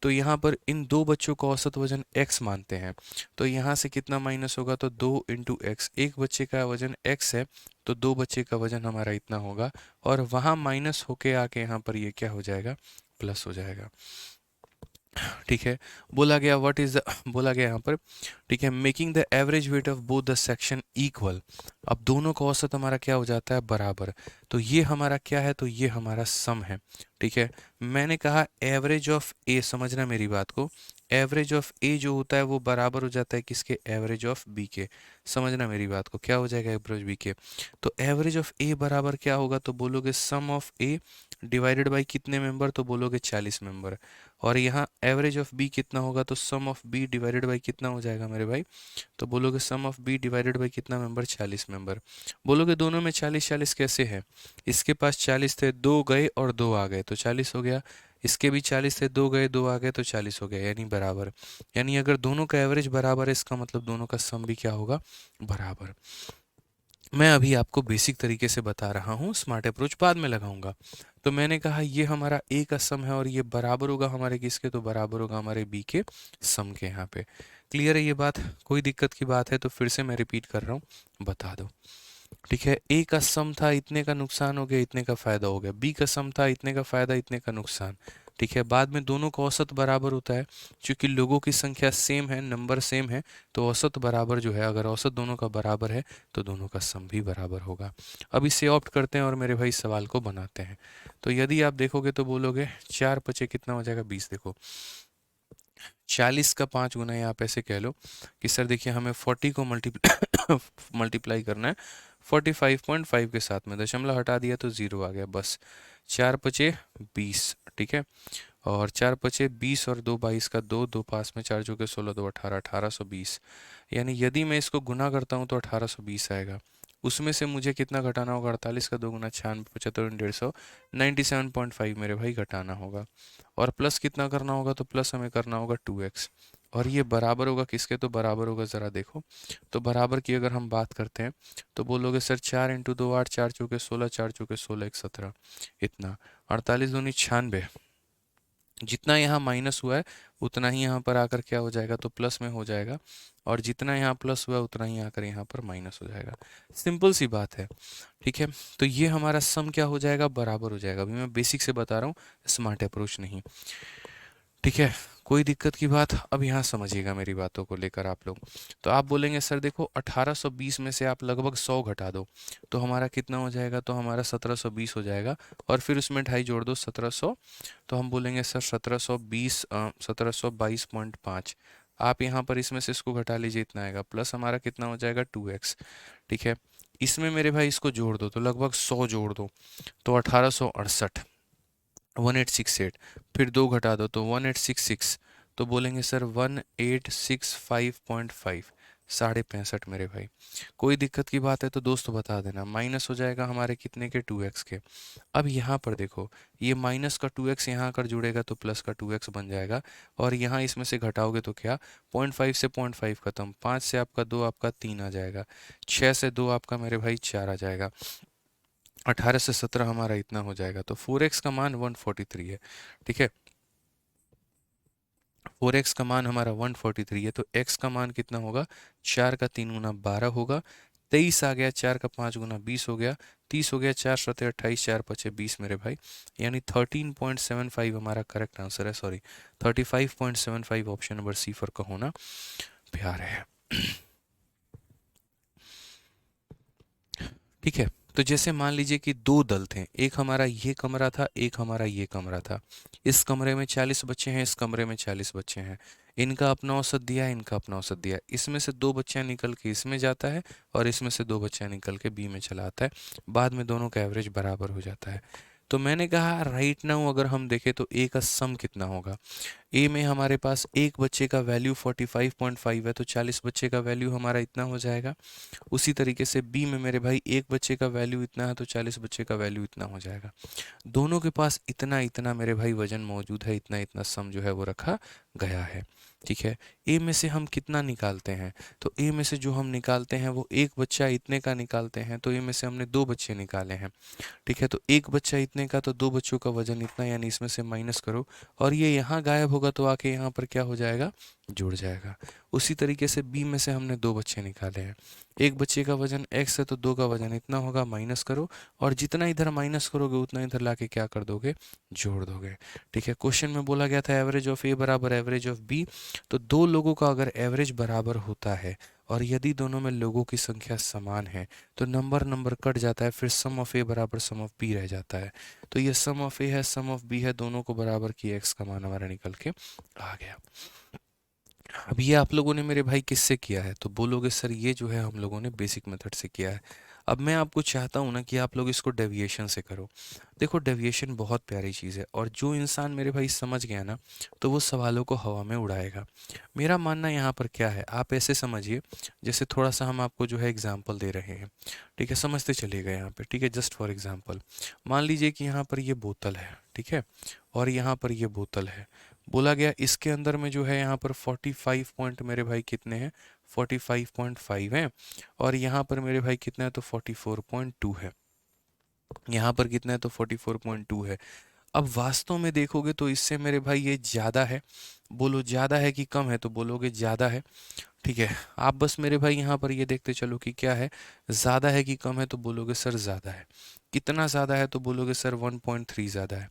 तो यहाँ पर इन दो बच्चों का औसत वजन x मानते हैं, तो यहाँ से कितना माइनस होगा, तो 2 इंटू एक्स, एक बच्चे का वजन x है तो दो बच्चे का वजन हमारा इतना होगा, और वहाँ माइनस होके आके यहाँ पर ये क्या हो जाएगा, प्लस हो जाएगा, ठीक है। बोला गया व्हाट इज बोला गया यहाँ पर, ठीक है, making the average weight of both the section equal. अब दोनों का औसत हमारा क्या हो जाता है, बराबर। तो ये हमारा क्या है, तो ये हमारा सम है, ठीक है, मैंने कहा एवरेज ऑफ ए, समझना मेरी बात को, एवरेज ऑफ ए जो होता है वो बराबर हो जाता है किसके, एवरेज ऑफ बी के। समझना मेरी बात को, क्या हो जाएगा एवरेज बी के, तो एवरेज ऑफ ए बराबर क्या होगा, तो बोलोगे सम ऑफ ए डिवाइडेड बाई कितने मेंबर, तो बोलोगे 40 मेंबर। और यहाँ एवरेज ऑफ बी कितना होगा, तो सम ऑफ बी डिवाइडेड बाई कितना हो जाएगा मेरे भाई, तो बोलोगे सम ऑफ बी डिवाइडेड बाई कितना मेंबर, 40 मेंबर। बोलोगे दोनों में 40-40 कैसे है, इसके पास 40 थे, 2 गए और 2 आ गए तो 40 हो गया, इसके भी 40 थे, 2 गए 2 आ गए तो 40 हो गया, यानी बराबर। यानी अगर दोनों का एवरेज बराबर है इसका मतलब दोनों का सम भी क्या होगा, बराबर। मैं अभी आपको बेसिक तरीके से बता रहा हूँ, स्मार्ट अप्रोच बाद में लगाऊंगा। तो मैंने कहा ये हमारा ए का सम है और ये बराबर होगा हमारे किसके, तो बराबर होगा हमारे बी के सम के। यहाँ पे क्लियर है ये बात, कोई दिक्कत की बात है तो फिर से मैं रिपीट कर रहा हूँ, बता दो। ठीक है, ए का सम था, इतने का नुकसान हो गया, इतने का फायदा हो गया, बी का सम था, इतने का फायदा, इतने का नुकसान। ठीक है, बाद में दोनों का औसत बराबर होता है, क्योंकि लोगों की संख्या सेम है, नंबर सेम है, तो औसत बराबर जो है, अगर औसत दोनों का बराबर है तो दोनों का सम भी बराबर होगा। अब इसे ऑप्ट करते हैं और मेरे भाई सवाल को बनाते हैं। तो यदि आप देखोगे तो बोलोगे 4×5 कितना हो जाएगा, 20। देखो 40 का 5 गुना, या आप ऐसे कह लो कि सर देखिए हमें 40 को मल्टीप्लाई करना है 45.5 के साथ में, दशमलव हटा दिया तो 0 आ गया, बस 4×5 20। ठीक है, और 4×5 20 और 2 22 का 2, 2 पास में 4 चौके 16, 2 18, 1820। यानी यदि मैं इसको गुना करता हूँ तो 1820 आएगा। उसमें से मुझे कितना घटाना होगा, 48 का 2 गुना 96, 75, 150, 97.5 मेरे भाई घटाना होगा। और प्लस कितना करना होगा, तो प्लस हमें करना होगा 2x। और ये बराबर होगा किसके, तो बराबर होगा, ज़रा देखो तो बराबर की अगर हम बात करते हैं तो बोलोगे सर 4×2 8, 4 चौके 16, 4 चौके 16, 1 17, इतना 48 दूनी 96। जितना यहाँ माइनस हुआ है उतना ही यहाँ पर आकर क्या हो जाएगा, तो प्लस में हो जाएगा, और जितना यहाँ प्लस हुआ है उतना ही आकर यहाँ पर माइनस हो जाएगा। सिंपल सी बात है। ठीक है, तो ये हमारा सम क्या हो जाएगा, बराबर हो जाएगा। अभी मैं बेसिक से बता रहा हूँ, स्मार्ट अप्रोच नहीं। ठीक है, कोई दिक्कत की बात, अब यहाँ समझिएगा मेरी बातों को लेकर आप लोग। तो आप बोलेंगे सर देखो 1820 में से आप लगभग 100 घटा दो तो हमारा कितना हो जाएगा, तो हमारा 1720 हो जाएगा, और फिर उसमें 2.5 जोड़ दो 1700, तो हम बोलेंगे सर 1720 1722.5। आप यहाँ पर इसमें से इसको घटा लीजिए, इतना आएगा, प्लस हमारा कितना हो जाएगा 2x। ठीक है, इसमें मेरे भाई इसको जोड़ दो तो लगभग 100 जोड़ दो तो 1868, 1868, फिर 2 घटा दो तो 1866, तो बोलेंगे सर 1865.5, 65.5 मेरे भाई। कोई दिक्कत की बात है तो दोस्त बता देना, माइनस हो जाएगा हमारे कितने के, 2x के। अब यहाँ पर देखो ये माइनस का 2x यहाँ आकर जुड़ेगा तो प्लस का 2x बन जाएगा, और यहाँ इसमें से घटाओगे तो क्या, 0.5 से 0.5 खत्म, 5 से आपका 2 आपका 3 आ जाएगा, 6 से 2 आपका मेरे भाई 4 आ जाएगा, 18 से 17 हमारा इतना हो जाएगा, तो 4x का मान 143 है। ठीक है, 4x का मान हमारा 143 है, तो x का मान कितना होगा, 4 का 3 गुना 12 होगा, 23 आ गया, 4 का 5 गुना 20 हो गया, 30 हो गया, 4 7 28, 4 5 20 मेरे भाई, यानी 13.75 हमारा करेक्ट आंसर है, sorry 35.75, option number C for का होना प्यार है। ठीक है, तो जैसे मान लीजिए कि 2 दल थे, एक हमारा ये कमरा था, एक हमारा ये कमरा था। इस कमरे में 40 बच्चे हैं, इस कमरे में 40 बच्चे हैं। इनका अपना औसत दिया है, इनका अपना औसत दिया है। इसमें से 2 बच्चा निकल के इसमें जाता है और इसमें से 2 बच्चा निकल के बी में चला आता है। बाद में दोनों का एवरेज बराबर हो जाता है। तो मैंने कहा राइट नाउ अगर हम देखें तो ए का सम कितना होगा। ए में हमारे पास एक बच्चे का वैल्यू 45.5 है, तो 40 बच्चे का वैल्यू हमारा इतना हो जाएगा। उसी तरीके से बी में मेरे भाई एक बच्चे का वैल्यू इतना है, तो 40 बच्चे का वैल्यू इतना हो जाएगा। दोनों के पास इतना इतना मेरे भाई वजन मौजूद है, इतना इतना सम जो है वो रखा गया है। ठीक है, ए में से हम कितना निकालते हैं, तो ए में से जो हम निकालते हैं वो एक बच्चा इतने का निकालते हैं, तो ए में से हमने 2 बच्चे निकाले हैं। ठीक है, तो एक बच्चा इतने का, तो 2 बच्चों का वजन इतना, यानी इसमें से माइनस करो, और ये यहाँ गायब होगा तो आके यहाँ पर क्या हो जाएगा, जुड़ जाएगा। उसी तरीके से बी में से हमने 2 बच्चे निकाले हैं, एक बच्चे का वजन x है तो 2 का वजन इतना होगा, माइनस करो, और जितना इधर माइनस करोगे उतना इधर लाके क्या कर दोगे, जोड़ दोगे। ठीक है, क्वेश्चन में बोला गया था एवरेज ऑफ ए बराबर एवरेज ऑफ बी, तो 2 लोगों का अगर एवरेज बराबर होता है और यदि दोनों में लोगों की संख्या समान है तो नंबर कट जाता है, फिर सम ऑफ ए बराबर सम ऑफ बी रह जाता है। तो ये सम ऑफ ए है, सम ऑफ बी है, दोनों को बराबर किया, एक्स का मान हमारा निकल के आ गया। अब ये आप लोगों ने मेरे भाई किससे किया है? तो बोलोगे सर ये जो है हम लोगों ने बेसिक मेथड से किया है। अब मैं आपको चाहता हूँ ना कि आप लोग इसको डेविएशन से करो। देखो डेविएशन बहुत प्यारी चीज़ है, और जो इंसान मेरे भाई समझ गया ना तो वो सवालों को हवा में उड़ाएगा। मेरा मानना यहाँ पर क्या है, आप ऐसे समझिए जैसे थोड़ा सा हम आपको जो है एग्जाम्पल दे रहे हैं, ठीक है, समझते चलिएगा यहाँ पे, ठीक है। जस्ट फॉर एग्जाम्पल मान लीजिए कि यहाँ पर ये बोतल है, ठीक है, और यहाँ पर ये बोतल है। बोला गया इसके अंदर में जो है यहाँ पर 45 पॉइंट मेरे भाई कितने हैं, 45.5 हैं, और यहाँ पर मेरे भाई कितना है तो 44.2 है। यहाँ पर कितना है तो 44.2 है। अब वास्तव में देखोगे तो इससे मेरे भाई ये ज़्यादा है। बोलो ज़्यादा है कि कम है? तो बोलोगे ज़्यादा है, ठीक है। आप बस मेरे भाई यहाँ पर ये देखते चलो कि क्या है, ज़्यादा है कि कम है? तो बोलोगे सर ज़्यादा है। कितना ज़्यादा है? तो बोलोगे सर 1.3 ज़्यादा है।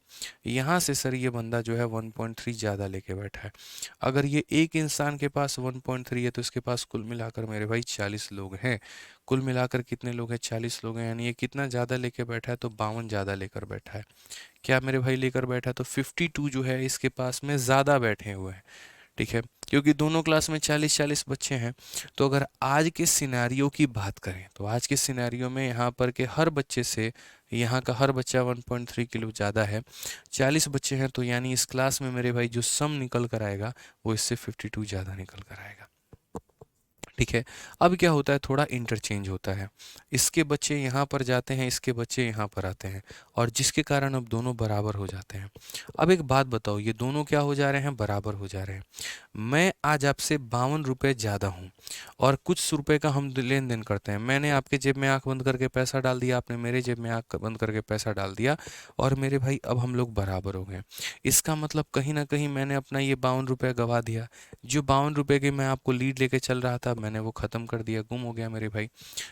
यहाँ से सर ये बंदा जो है 1.3 ज़्यादा लेके बैठा है। अगर ये एक इंसान के पास 1.3 है तो इसके पास कुल मिलाकर मेरे भाई 40 लोग हैं। कुल मिलाकर कितने लोग हैं? 40 लोग हैं। यानी ये कितना ज़्यादा लेके बैठा है? तो 52 ज़्यादा लेकर बैठा है। क्या मेरे भाई लेकर बैठा है? तो 52 जो है इसके पास में ज़्यादा बैठे हुए हैं, ठीक है, क्योंकि दोनों क्लास में 40-40 बच्चे हैं। तो अगर आज के सिनेरियो की बात करें तो आज के सिनेरियो में यहाँ पर के हर बच्चे से यहाँ का हर बच्चा 1.3 किलो ज़्यादा है। 40 बच्चे हैं तो यानी इस क्लास में मेरे भाई जो सम निकल कर आएगा वो इससे 52 ज़्यादा निकल कर आएगा, ठीक है। अब क्या होता है, थोड़ा इंटरचेंज होता है। इसके बच्चे यहाँ पर जाते हैं, इसके बच्चे यहाँ पर आते हैं, और जिसके कारण अब दोनों बराबर हो जाते हैं। अब एक बात बताओ, ये दोनों क्या हो जा रहे हैं? बराबर हो जा रहे हैं। मैं आज आपसे 52 रुपये ज़्यादा हूँ, और कुछ रुपए का हम लेन देन करते हैं। मैंने आपके जेब में आंख बंद करके पैसा डाल दिया, आपने मेरे जेब में आंख बंद करके पैसा डाल दिया, और मेरे भाई अब हम लोग बराबर हो गए। इसका मतलब कहीं ना कहीं मैंने अपना ये 52 रुपये गवा दिया। जो 52 रुपये की मैं आपको लीड लेके चल रहा था मैंने वो ख़त्म कर दिया, गुम हो गया मेरे भाई।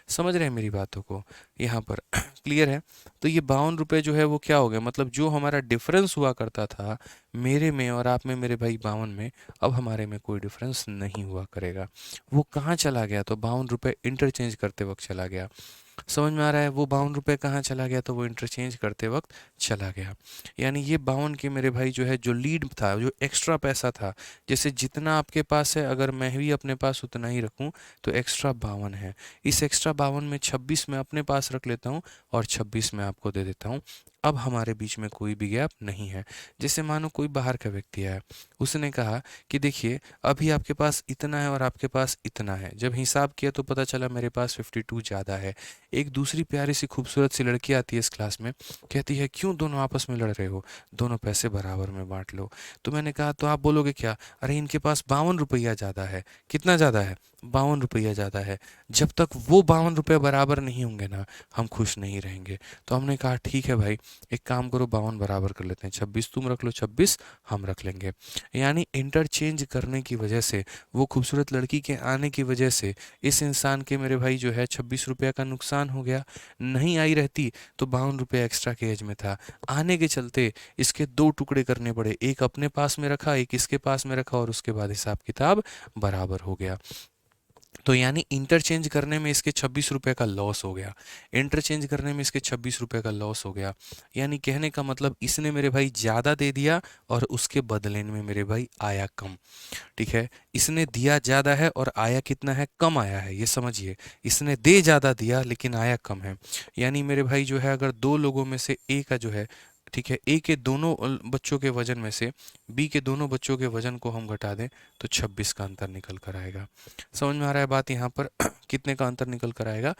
समझ रहे हैं मेरी बातों को यहाँ पर? क्लियर है? तो ये 52 रुपये जो है वो क्या हो गया, मतलब जो हमारा डिफरेंस हुआ करता था मेरे में और आप में मेरे भाई 52 में, अब हमारे में कोई डिफरेंस नहीं हुआ करेगा। वो कहाँ चला गया? तो 52 रुपये इंटरचेंज करते वक्त चला गया। समझ में आ रहा है? वो 52 रुपये कहाँ चला गया? तो वो इंटरचेंज करते वक्त चला गया। यानी ये 52 के मेरे भाई जो है जो लीड था, जो एक्स्ट्रा पैसा था, जैसे जितना आपके पास है अगर मैं भी अपने पास उतना ही रखूं तो एक्स्ट्रा 52 है। इस एक्स्ट्रा 52 में 26 मैं अपने पास रख लेता हूं और 26 मैं आपको दे देता हूं। अब हमारे बीच में कोई भी गैप नहीं है। जैसे मानो कोई बाहर का व्यक्ति है, उसने कहा कि देखिए अभी आपके पास इतना है और आपके पास इतना है। जब हिसाब किया तो पता चला मेरे पास 52 ज़्यादा है। एक दूसरी प्यारी सी खूबसूरत सी लड़की आती है इस क्लास में, कहती है क्यों दोनों आपस में लड़ रहे हो, दोनों पैसे बराबर में बांट लो। तो मैंने कहा तो आप बोलोगे क्या? अरे इनके पास 52 रुपया ज़्यादा है। कितना ज़्यादा है? 52 रुपया ज़्यादा है। जब तक वो 52 रुपये बराबर नहीं होंगे ना हम खुश नहीं रहेंगे। तो हमने कहा ठीक है भाई, एक काम करो 52 बराबर कर लेते हैं, 26 तुम रख लो, 26 हम रख लेंगे। यानी इंटरचेंज करने की वजह से, वो खूबसूरत लड़की के आने की वजह से इस इंसान के मेरे भाई जो है 26 रुपये का नुकसान हो गया। नहीं आई रहती तो 52 रुपये एक्स्ट्रा के एज में था, आने के चलते इसके दो टुकड़े करने पड़े, एक अपने पास में रखा, एक इसके पास में रखा, और उसके बाद हिसाब किताब बराबर हो गया। तो यानी इंटरचेंज करने में इसके 26 रुपये का लॉस हो गया, इंटरचेंज करने में इसके 26 रुपये का लॉस हो गया। यानी कहने का मतलब इसने मेरे भाई ज़्यादा दे दिया और उसके बदले में मेरे भाई आया कम, ठीक है। इसने दिया ज़्यादा है और आया कितना है? कम आया है, ये समझिए। इसने दे ज़्यादा दिया लेकिन आया कम है। यानी मेरे भाई जो है अगर दो लोगों में से ए का जो है, ठीक है, ए के दोनों बच्चों के वजन में से बी के दोनों बच्चों के वजन को हम घटा दें तो 26 का अंतर निकल कर आएगा। समझ में आ रहा है बात यहाँ पर? कितने का अंतर निकल कर आएगा?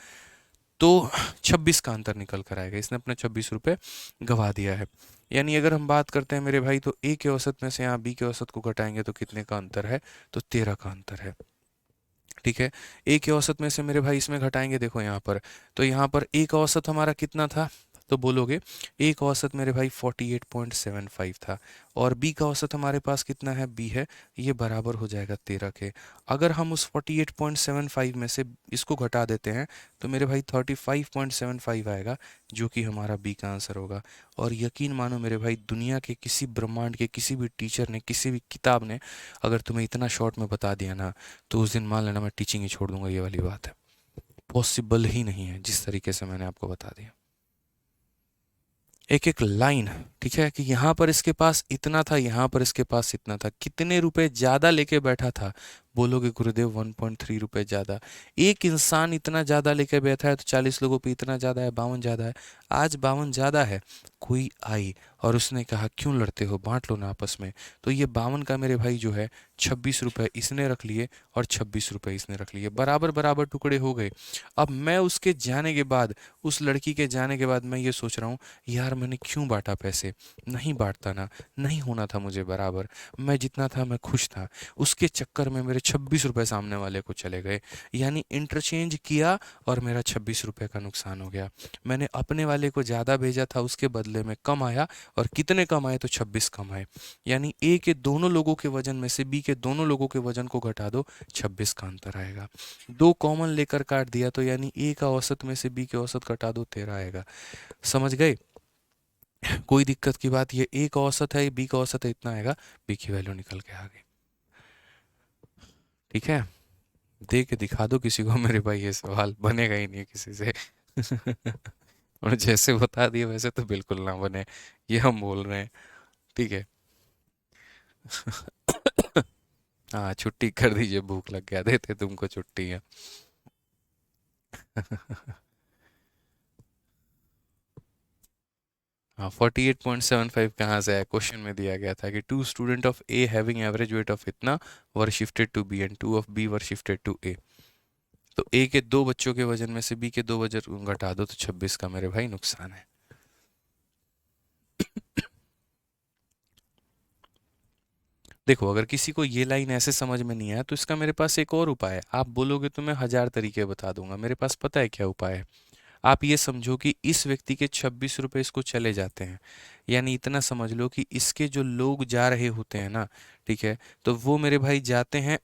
तो 26 का अंतर निकल कर आएगा। इसने अपने 26 रुपये गवा दिया है। यानी अगर हम बात करते हैं मेरे भाई तो ए के औसत में से यहाँ बी के औसत को घटाएंगे तो कितने का अंतर है? तो 13 का अंतर है, ठीक है। ए के औसत में से मेरे भाई इसमें घटाएंगे, देखो यहाँ पर, तो यहाँ पर ए का औसत हमारा कितना था? तो बोलोगे ए का औसत मेरे भाई 48.75 था और बी का औसत हमारे पास कितना है, बी है, ये बराबर हो जाएगा 13 के। अगर हम उस 48.75 में से इसको घटा देते हैं तो मेरे भाई 35.75 आएगा, जो कि हमारा बी का आंसर होगा। और यकीन मानो मेरे भाई, दुनिया के किसी ब्रह्मांड के किसी भी टीचर ने, किसी भी किताब ने अगर तुम्हें इतना शॉर्ट में बता दिया ना, तो उस दिन मान लेना मैं टीचिंग ही छोड़ दूंगा। ये वाली बात है, पॉसिबल ही नहीं है जिस तरीके से मैंने आपको बता दिया, एक एक लाइन। ठीक है, कि यहाँ पर इसके पास इतना था, यहाँ पर इसके पास इतना था, कितने रुपए ज्यादा लेके बैठा था, बोलोगे गुरुदेव 1.3 रुपए ज्यादा। एक इंसान इतना ज्यादा लेके बैठा है तो 40 लोगों पे इतना ज्यादा है, 52 ज्यादा है। आज 52 ज्यादा है, कोई आई और उसने कहा क्यों लड़ते हो, बांट लो ना आपस में। तो ये 52 का मेरे भाई जो है 26 रुपए इसने रख लिए और 26 रुपए इसने रख लिए, बराबर बराबर टुकड़े हो गए। अब मैं उसके जाने के बाद, उस लड़की के जाने के बाद मैं ये सोच रहा हूँ, यार मैंने क्यों बांटा पैसे, नहीं बांटता ना, नहीं होना था मुझे बराबर, मैं जितना था मैं खुश था। उसके चक्कर में मेरे 26 रुपए सामने वाले को चले गए, यानी इंटरचेंज किया और मेरा 26 रुपए का नुकसान हो गया। मैंने अपने वाले को ज़्यादा भेजा था, उसके बदले में कम आया, और कितने कम आए, तो 26 कम आए। यानी ए के दोनों लोगों के वजन में से बी के दोनों लोगों के वजन को घटा दो, 26 का अंतर आएगा। दो कॉमन लेकर काट दिया तो यानी ए का औसत में से बी के औसत घटा दो, 13 आएगा। समझ गए, कोई दिक्कत की बात, ये ए का औसत है, बी का औसत है, इतना आएगा, बी की वैल्यू निकल के आ गई। ठीक है, दे के दिखा दो किसी को मेरे भाई, ये सवाल बनेगा ही नहीं किसी से। और जैसे बता दिए वैसे तो बिल्कुल ना बने, ये हम बोल रहे हैं। ठीक है। हाँ, छुट्टी कर दीजिए, भूख लग गया, देते तुमको छुट्टी है। हाँ, 48.75 कहाँ से आया, क्वेश्चन में दिया गया था कि two student of A having average weight of इतना were shifted to B and two of B were shifted to A. तो ए के दो बच्चों के वजन में से बी के दो वजन घटा दो तो 26 का मेरे भाई नुकसान है। देखो, अगर किसी को ये लाइन ऐसे समझ में नहीं आया तो इसका मेरे पास एक और उपाय है। आप बोलोगे तो मैं 1000 तरीके बता दूंगा, मेरे पास पता है क्या उपाय है। आप ये समझो कि इस व्यक्ति के 26 रुपए इसको चले जाते हैं, यानी इतना समझ लो कि इसके जो लोग जा रहे होते हैं ना, ठीक है, तो वो मेरे भाई जाते हैं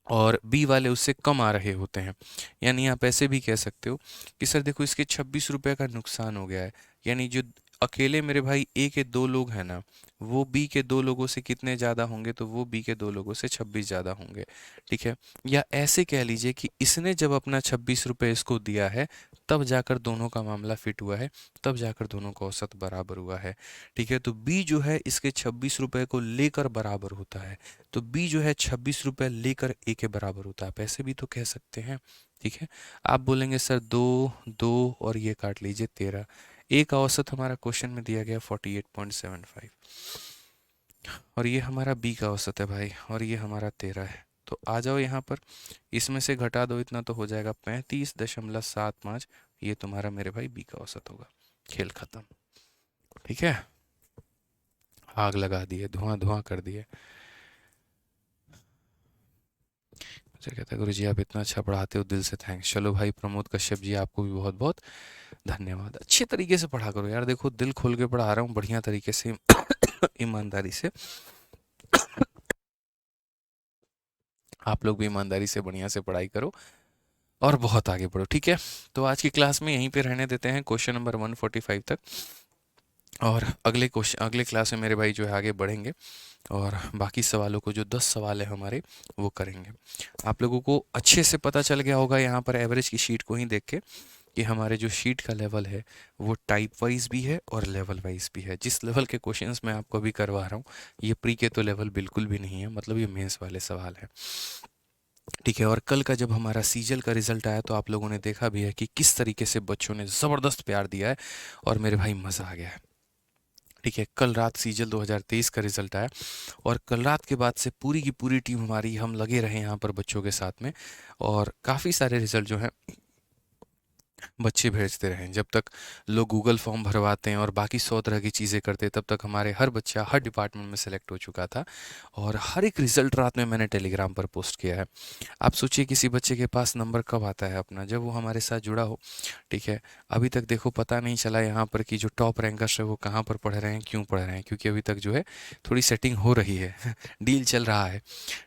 और बी वाले उससे कम आ रहे होते हैं। यानी आप ऐसे भी कह सकते हो कि सर देखो, इसके 26 रुपए का नुकसान हो गया है, यानी जो अकेले मेरे भाई ए के दो लोग हैं ना, वो बी के दो लोगों से कितने ज़्यादा होंगे, तो वो बी के दो लोगों से 26 ज़्यादा होंगे। ठीक है, या ऐसे कह लीजिए कि इसने जब अपना 26 रुपये इसको दिया है, तब जाकर दोनों का मामला फिट हुआ है, तब जाकर दोनों का औसत बराबर हुआ है। ठीक है, तो बी जो है इसके 26 रुपये को लेकर बराबर होता है, तो बी जो है 26 रुपये लेकर ए के बराबर होता है, आप ऐसे भी तो कह सकते हैं। ठीक है, आप बोलेंगे सर दो दो और ये काट लीजिए 13। ए का औसत हमारा क्वेश्चन में दिया गया 48.75, और ये हमारा बी का औसत है भाई, और ये हमारा 13 है। तो आ जाओ यहाँ पर, इसमें से घटा दो इतना तो हो जाएगा 35.75, ये तुम्हारा मेरे भाई बी का औसत होगा। खेल खत्म। ठीक है, आग लगा दिए, धुआं धुआं कर दिए। मुझे कहता है गुरु जी आप इतना अच्छा पढ़ाते हो, दिल से थैंक्स। चलो भाई प्रमोद कश्यप जी, आपको भी बहुत बहुत धन्यवाद। अच्छे तरीके से पढ़ा करो यार, देखो दिल खोल के पढ़ा रहा हूँ, बढ़िया तरीके से, ईमानदारी से। आप लोग भी ईमानदारी से बढ़िया से पढ़ाई करो और बहुत आगे बढ़ो। ठीक है, तो आज की क्लास में यहीं पे रहने देते हैं, क्वेश्चन नंबर 145 तक, और अगले क्लास में मेरे भाई जो है आगे बढ़ेंगे और बाकी सवालों को, जो 10 सवाल है हमारे, वो करेंगे। आप लोगों को अच्छे से पता चल गया होगा यहाँ पर एवरेज की शीट को ही देख के कि हमारे जो शीट का लेवल है वो टाइप वाइज भी है और लेवल वाइज भी है। जिस लेवल के क्वेश्चंस मैं आपको अभी करवा रहा हूँ, ये प्री के तो लेवल बिल्कुल भी नहीं है, मतलब ये मेंस वाले सवाल है। ठीक है, और कल का जब हमारा सीजल का रिजल्ट आया तो आप लोगों ने देखा भी है कि किस तरीके से बच्चों ने ज़बरदस्त प्यार दिया है, और मेरे भाई मज़ा आ गया है। ठीक है, कल रात सीजल 2023 का रिजल्ट आया, और कल रात के बाद से पूरी की पूरी टीम हमारी, हम लगे रहे यहाँ पर बच्चों के साथ में, और काफ़ी सारे रिजल्ट जो हैं बच्चे भेजते रहें। जब तक लोग गूगल फॉर्म भरवाते हैं और बाकी 100 तरह की चीज़ें करते हैं, तब तक हमारे हर बच्चा हर डिपार्टमेंट में सेलेक्ट हो चुका था और हर एक रिजल्ट रात में मैंने टेलीग्राम पर पोस्ट किया है। आप सोचिए किसी बच्चे के पास नंबर कब आता है अपना, जब वो हमारे साथ जुड़ा हो। ठीक है, अभी तक देखो पता नहीं चला यहाँ पर कि जो टॉप रैंकर्स है वो कहाँ पर पढ़ रहे हैं, क्यों पढ़ रहे हैं, क्योंकि अभी तक जो है थोड़ी सेटिंग हो रही है डील चल रहा है।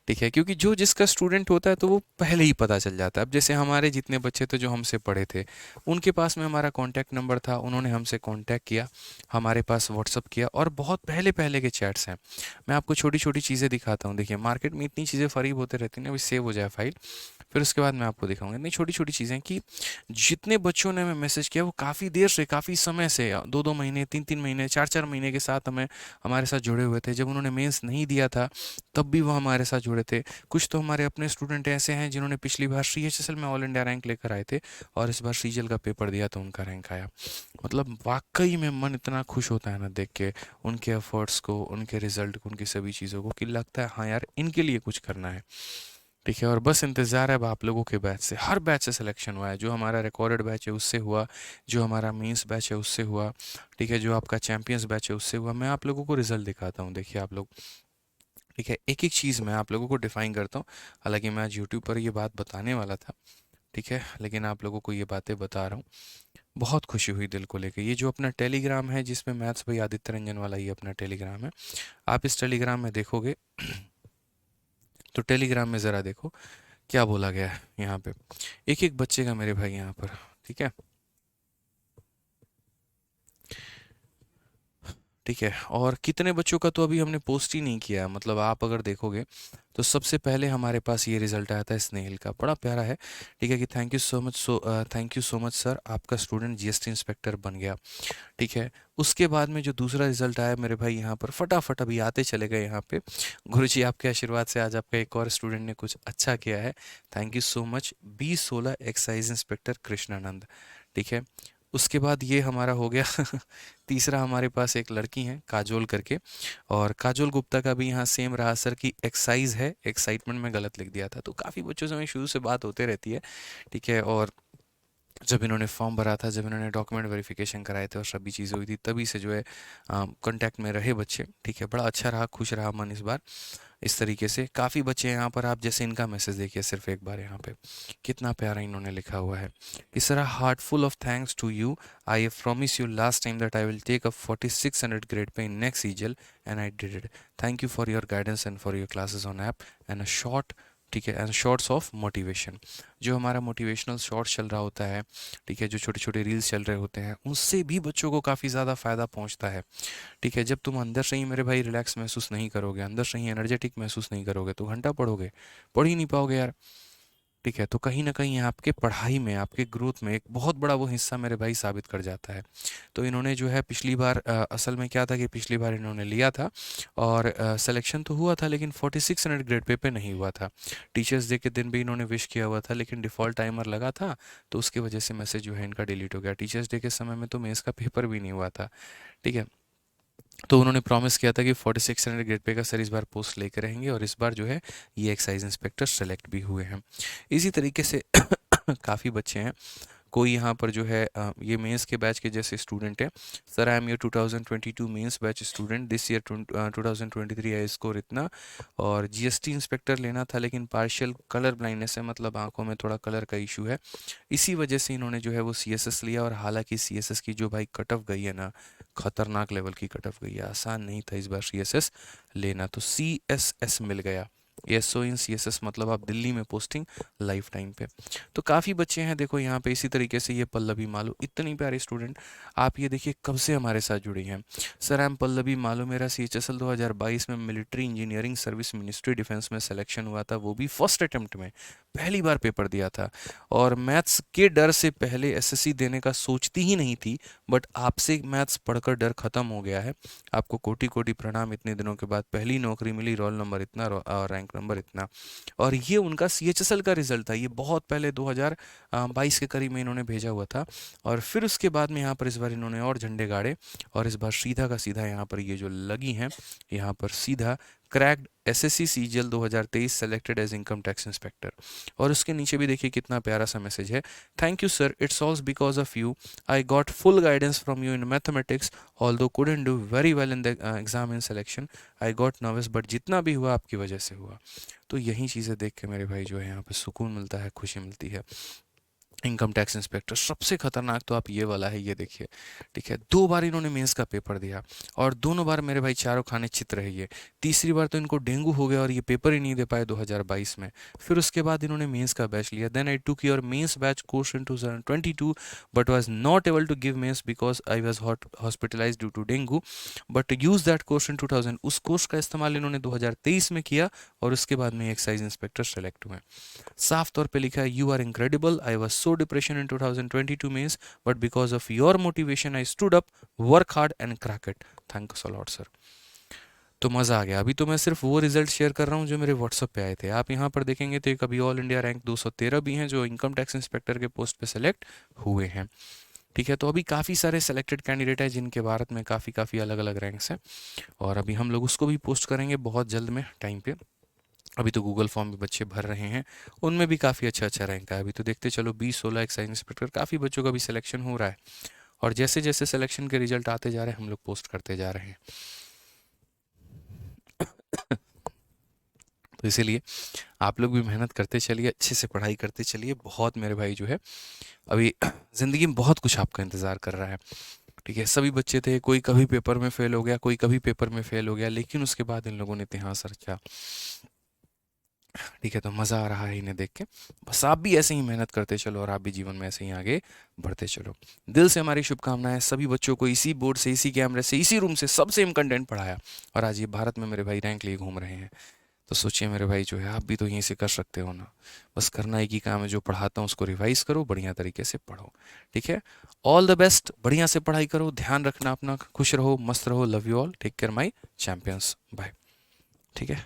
ठीक है, क्योंकि जो जिसका स्टूडेंट होता है तो वो पहले ही पता चल जाता है। अब जैसे हमारे जितने बच्चे थे जो हमसे पढ़े थे, उनके पास में हमारा कॉन्टैक्ट नंबर था, उन्होंने हमसे कॉन्टैक्ट किया, हमारे पास व्हाट्सअप किया और बहुत पहले पहले के चैट्स हैं। मैं आपको छोटी छोटी चीज़ें दिखाता हूँ। देखिए मार्केट में इतनी चीज़ें फरीब होते रहती हैं ना, अभी सेव हो जाए फाइल, फिर उसके बाद मैं आपको दिखाऊंगा। इतनी छोटी छोटी चीज़ें कि जितने बच्चों ने हमें मैसेज किया वो काफ़ी देर से, काफ़ी समय से, 2-2 महीने, 3-3 महीने, 4-4 महीने के साथ हमें हमारे साथ जुड़े हुए थे। जब उन्होंने मेंस नहीं दिया था तब भी वो हमारे साथ जुड़े थे। कुछ तो हमारे अपने स्टूडेंट ऐसे हैं जिन्होंने पिछली बार CHSL में ऑल इंडिया रैंक लेकर आए थे और इस बार सीजीएल का पेपर दिया तो उनका रैंक आया। मतलब वाकई में मन इतना खुश होता है ना देख के उनके एफर्ट्स को, उनके रिजल्ट को, उनकी सभी चीज़ों को, कि लगता है हाँ यार इनके लिए कुछ करना है। ठीक है, और बस इंतज़ार है अब आप लोगों के बैच से। हर बैच से सिलेक्शन हुआ है, जो हमारा रिकॉर्डेड बैच है उससे हुआ, जो हमारा मेंस बैच है उससे हुआ, ठीक है, जो आपका चैंपियंस बैच है उससे हुआ। मैं आप लोगों को रिजल्ट दिखाता हूँ, देखिए आप लोग। ठीक है, एक एक चीज़ मैं आप लोगों को डिफाइन करता हूँ। हालांकि मैं आज यूट्यूब पर ये बात बताने वाला था, ठीक है, लेकिन आप लोगों को ये बातें बता रहा हूँ। बहुत खुशी हुई दिल को लेकर। ये जो अपना टेलीग्राम है जिसमें मैथ्स भाई आदित्य रंजन वाला ये अपना टेलीग्राम है, आप इस टेलीग्राम में देखोगे तो टेलीग्राम में ज़रा देखो क्या बोला गया है यहाँ पे, एक एक बच्चे का मेरे भाई यहाँ पर। ठीक है, ठीक है, और कितने बच्चों का तो अभी हमने पोस्ट ही नहीं किया है। मतलब आप अगर देखोगे तो सबसे पहले हमारे पास ये रिजल्ट आया था स्नेहिल का, बड़ा प्यारा है। ठीक है, कि thank you so much, thank you so much sir, आपका स्टूडेंट जीएसटी इंस्पेक्टर बन गया। ठीक है, उसके बाद में जो दूसरा रिजल्ट आया मेरे भाई यहाँ पर, फटाफट अभी आते चले गए यहाँ पे। गुरुजी आपके आशीर्वाद से आज आपका एक और स्टूडेंट ने कुछ अच्छा किया है, thank you so much, B16 excise inspector Krishnanand. ठीक है, उसके बाद ये हमारा हो गया तीसरा हमारे पास एक लड़की है काजोल करके, और काजोल गुप्ता का भी यहाँ सेम रहा सर की एक्साइज है, एक्साइटमेंट में गलत लिख दिया था। तो काफ़ी बच्चों से हमें शुरू से बात होते रहती है। ठीक है, और जब इन्होंने फॉर्म भरा था, जब इन्होंने डॉक्यूमेंट वेरिफिकेशन कराए थे और सभी चीज़ें हुई थी, तभी से जो है कांटेक्ट में रहे बच्चे। ठीक है, बड़ा अच्छा रहा, खुश रहा मन इस बार। इस तरीके से काफ़ी बच्चे हैं यहाँ पर। आप जैसे इनका मैसेज देखिए सिर्फ एक बार, यहाँ पे कितना प्यारा इन्होंने लिखा हुआ है। इस तरह heartful of thanks to you, I have promise you last time that I will take a 4600 grade pay in next session and I did it. Thank you for your guidance and for your classes on app and a short, ठीक है, and shorts of motivation. जो हमारा motivational shorts चल रहा होता है, ठीक है, जो छोटे छोटे रील्स चल रहे होते हैं, उससे भी बच्चों को काफ़ी ज़्यादा फ़ायदा पहुंचता है। ठीक है, जब तुम अंदर से ही मेरे भाई रिलैक्स महसूस नहीं करोगे, अंदर से ही एनर्जेटिक महसूस नहीं करोगे, तो घंटा पढ़ोगे, पढ़ ही नहीं पाओगे यार। ठीक है, तो कहीं ना कहीं आपके पढ़ाई में, आपके ग्रोथ में एक बहुत बड़ा वो हिस्सा मेरे भाई साबित कर जाता है। तो इन्होंने जो है पिछली बार, असल में क्या था कि पिछली बार इन्होंने लिया था और सिलेक्शन तो हुआ था, लेकिन 4600 ग्रेड पे नहीं हुआ था। टीचर्स डे के दिन भी इन्होंने विश किया हुआ था, लेकिन डिफ़ॉल्ट टाइमर लगा था, तो उसकी वजह से मैसेज जो है इनका डिलीट हो गया। टीचर्स डे के समय में तो मेंस का पेपर भी नहीं हुआ था। ठीक है, तो उन्होंने प्रॉमिस किया था कि 4600 ग्रेड पे का सर इस बार पोस्ट लेकर रहेंगे, और इस बार जो है ये एक्साइज इंस्पेक्टर सेलेक्ट भी हुए हैं। इसी तरीके से काफ़ी बच्चे हैं। कोई यहाँ पर जो है ये मेंस के बैच के जैसे स्टूडेंट है, sir I am your 2022 mains batch student, this year 2023 I score इतना, और जीएसटी इंस्पेक्टर लेना था लेकिन पार्शियल कलर ब्लाइंडनेस है, मतलब आंखों में थोड़ा कलर का इशू है, इसी वजह से इन्होंने जो है वो सीएसएस लिया। और हालांकि सीएसएस की जो भाई कट ऑफ गई है ना, खतरनाक लेवल की कट ऑफ गई है, आसान नहीं था इस बार सीएसएस लेना, तो सीएसएस मिल गया। एसओ इन सीएसएस मतलब आप दिल्ली में पोस्टिंग लाइफ टाइम पे। तो काफ़ी बच्चे हैं देखो यहाँ पे। इसी तरीके से ये पल्लवी मालू, इतनी प्यारी स्टूडेंट, आप ये देखिए कब से हमारे साथ जुड़ी हैं। Sir I M Pallavi Malu, मेरा CHSL 2022 में military engineering service ministry defence में सिलेक्शन हुआ था, वो भी फर्स्ट अटेम्प्ट में, पहली बार पेपर दिया था, और मैथ्स के डर से पहले एसएससी देने का सोचती ही नहीं थी, बट आपसे मैथ्स पढ़कर डर खत्म हो गया है। आपको कोटि कोटि प्रणाम, इतने दिनों के बाद पहली नौकरी मिली, रोल नंबर इतना और रैंक नंबर इतना। और ये उनका CHSL का रिजल्ट था, ये बहुत पहले 2022 के करीब में इन्होंने भेजा हुआ था। और फिर उसके बाद में यहाँ पर इस बार इन्होंने और झंडे गाड़े, और इस बार सीधा का सीधा यहाँ पर ये जो लगी हैं, यहाँ पर सीधा cracked SSC CGL 2023 selected as income tax inspector. और उसके नीचे भी देखिए कितना प्यारा सा मैसेज है, thank you sir, it's all because of you, I got full guidance from you in mathematics, although couldn't do very well in the exam in selection, I got nervous, but जितना भी हुआ आपकी वजह से हुआ। तो यही चीज़ें देख के मेरे भाई जो है यहाँ पे सुकून मिलता है, खुशी मिलती है। इनकम टैक्स इंस्पेक्टर सबसे खतरनाक तो आप ये वाला है, ये देखिए, ठीक है, 2 बार इन्होंने मेंस का पेपर दिया और दोनों बार मेरे भाई चारों खाने चित्र है ये। तीसरी बार तो इनको डेंगू हो गया और ये पेपर ही नहीं दे पाए 2022 में। फिर उसके बाद इन्होंने मेंस का बैच लिया, then I took your mains batch course in 2022 but was not able to give mains because I was hospitalised due to dengue, but use that course in 2000, उस कोर्स का इस्तेमाल इन्होंने 2023 में किया और उसके बाद में एक्साइज इंस्पेक्टर सेलेक्ट हुए। साफ तौर पे लिखा है, you are incredible, I was so depression in 2022 means but because of your motivation I stood up, work hard and crack it, thanks a lot sir. तो मज़ा आ गया। अभी तो मैं सिर्फ वो रिजल्ट शेयर कर रहा हूँ जो मेरे व्हाट्सअप पे आए थे। आप यहाँ पर देखेंगे तो एक अभी ऑल इंडिया रैंक 213 भी हैं जो इनकम टैक्स इंस्पेक्टर के पोस्ट पे सेलेक्ट हुए हैं। ठीक है, तो अभी काफ़ी सारे सेलेक्टेड कैंडिडेट हैं जिनके भारत में काफ़ी अलग अलग रैंक्स हैं और अभी हम लोग उसको भी पोस्ट करेंगे बहुत जल्द में टाइम पे। अभी तो गूगल फॉर्म भी बच्चे भर रहे हैं, उनमें भी काफ़ी अच्छा रैंक है। अभी तो देखते चलो 20-16 एक्साइज इंस्पेक्टर काफ़ी बच्चों का भी सिलेक्शन हो रहा है और जैसे जैसे सिलेक्शन के रिजल्ट आते जा रहे हैं हम लोग पोस्ट करते जा रहे हैं। तो इसीलिए आप लोग भी मेहनत करते चलिए, अच्छे से पढ़ाई करते चलिए। बहुत मेरे भाई जो है अभी ज़िंदगी में बहुत कुछ आपका इंतज़ार कर रहा है। ठीक है, सभी बच्चे थे, कोई कभी पेपर में फेल हो गया, कोई कभी पेपर में फेल हो गया, लेकिन उसके बाद इन लोगों ने इतिहास रचा। ठीक है, तो मज़ा आ रहा है इन्हें देख के। बस आप भी ऐसे ही मेहनत करते चलो और आप भी जीवन में ऐसे ही आगे बढ़ते चलो। दिल से हमारी शुभकामनाएं सभी बच्चों को, इसी बोर्ड से, इसी कैमरे से, इसी रूम से सब सेम कंटेंट पढ़ाया और आज ये भारत में मेरे भाई रैंक लिए घूम रहे हैं। तो सोचिए मेरे भाई जो है आप भी तो यहीं से कर सकते हो ना। बस करना एक ही काम है, जो पढ़ाता हूँ उसको रिवाइज करो, बढ़िया तरीके से पढ़ो। ठीक है, ऑल द बेस्ट, बढ़िया से पढ़ाई करो, ध्यान रखना अपना, खुश रहो, मस्त रहो, love you all, take care my champions, bye. ठीक है।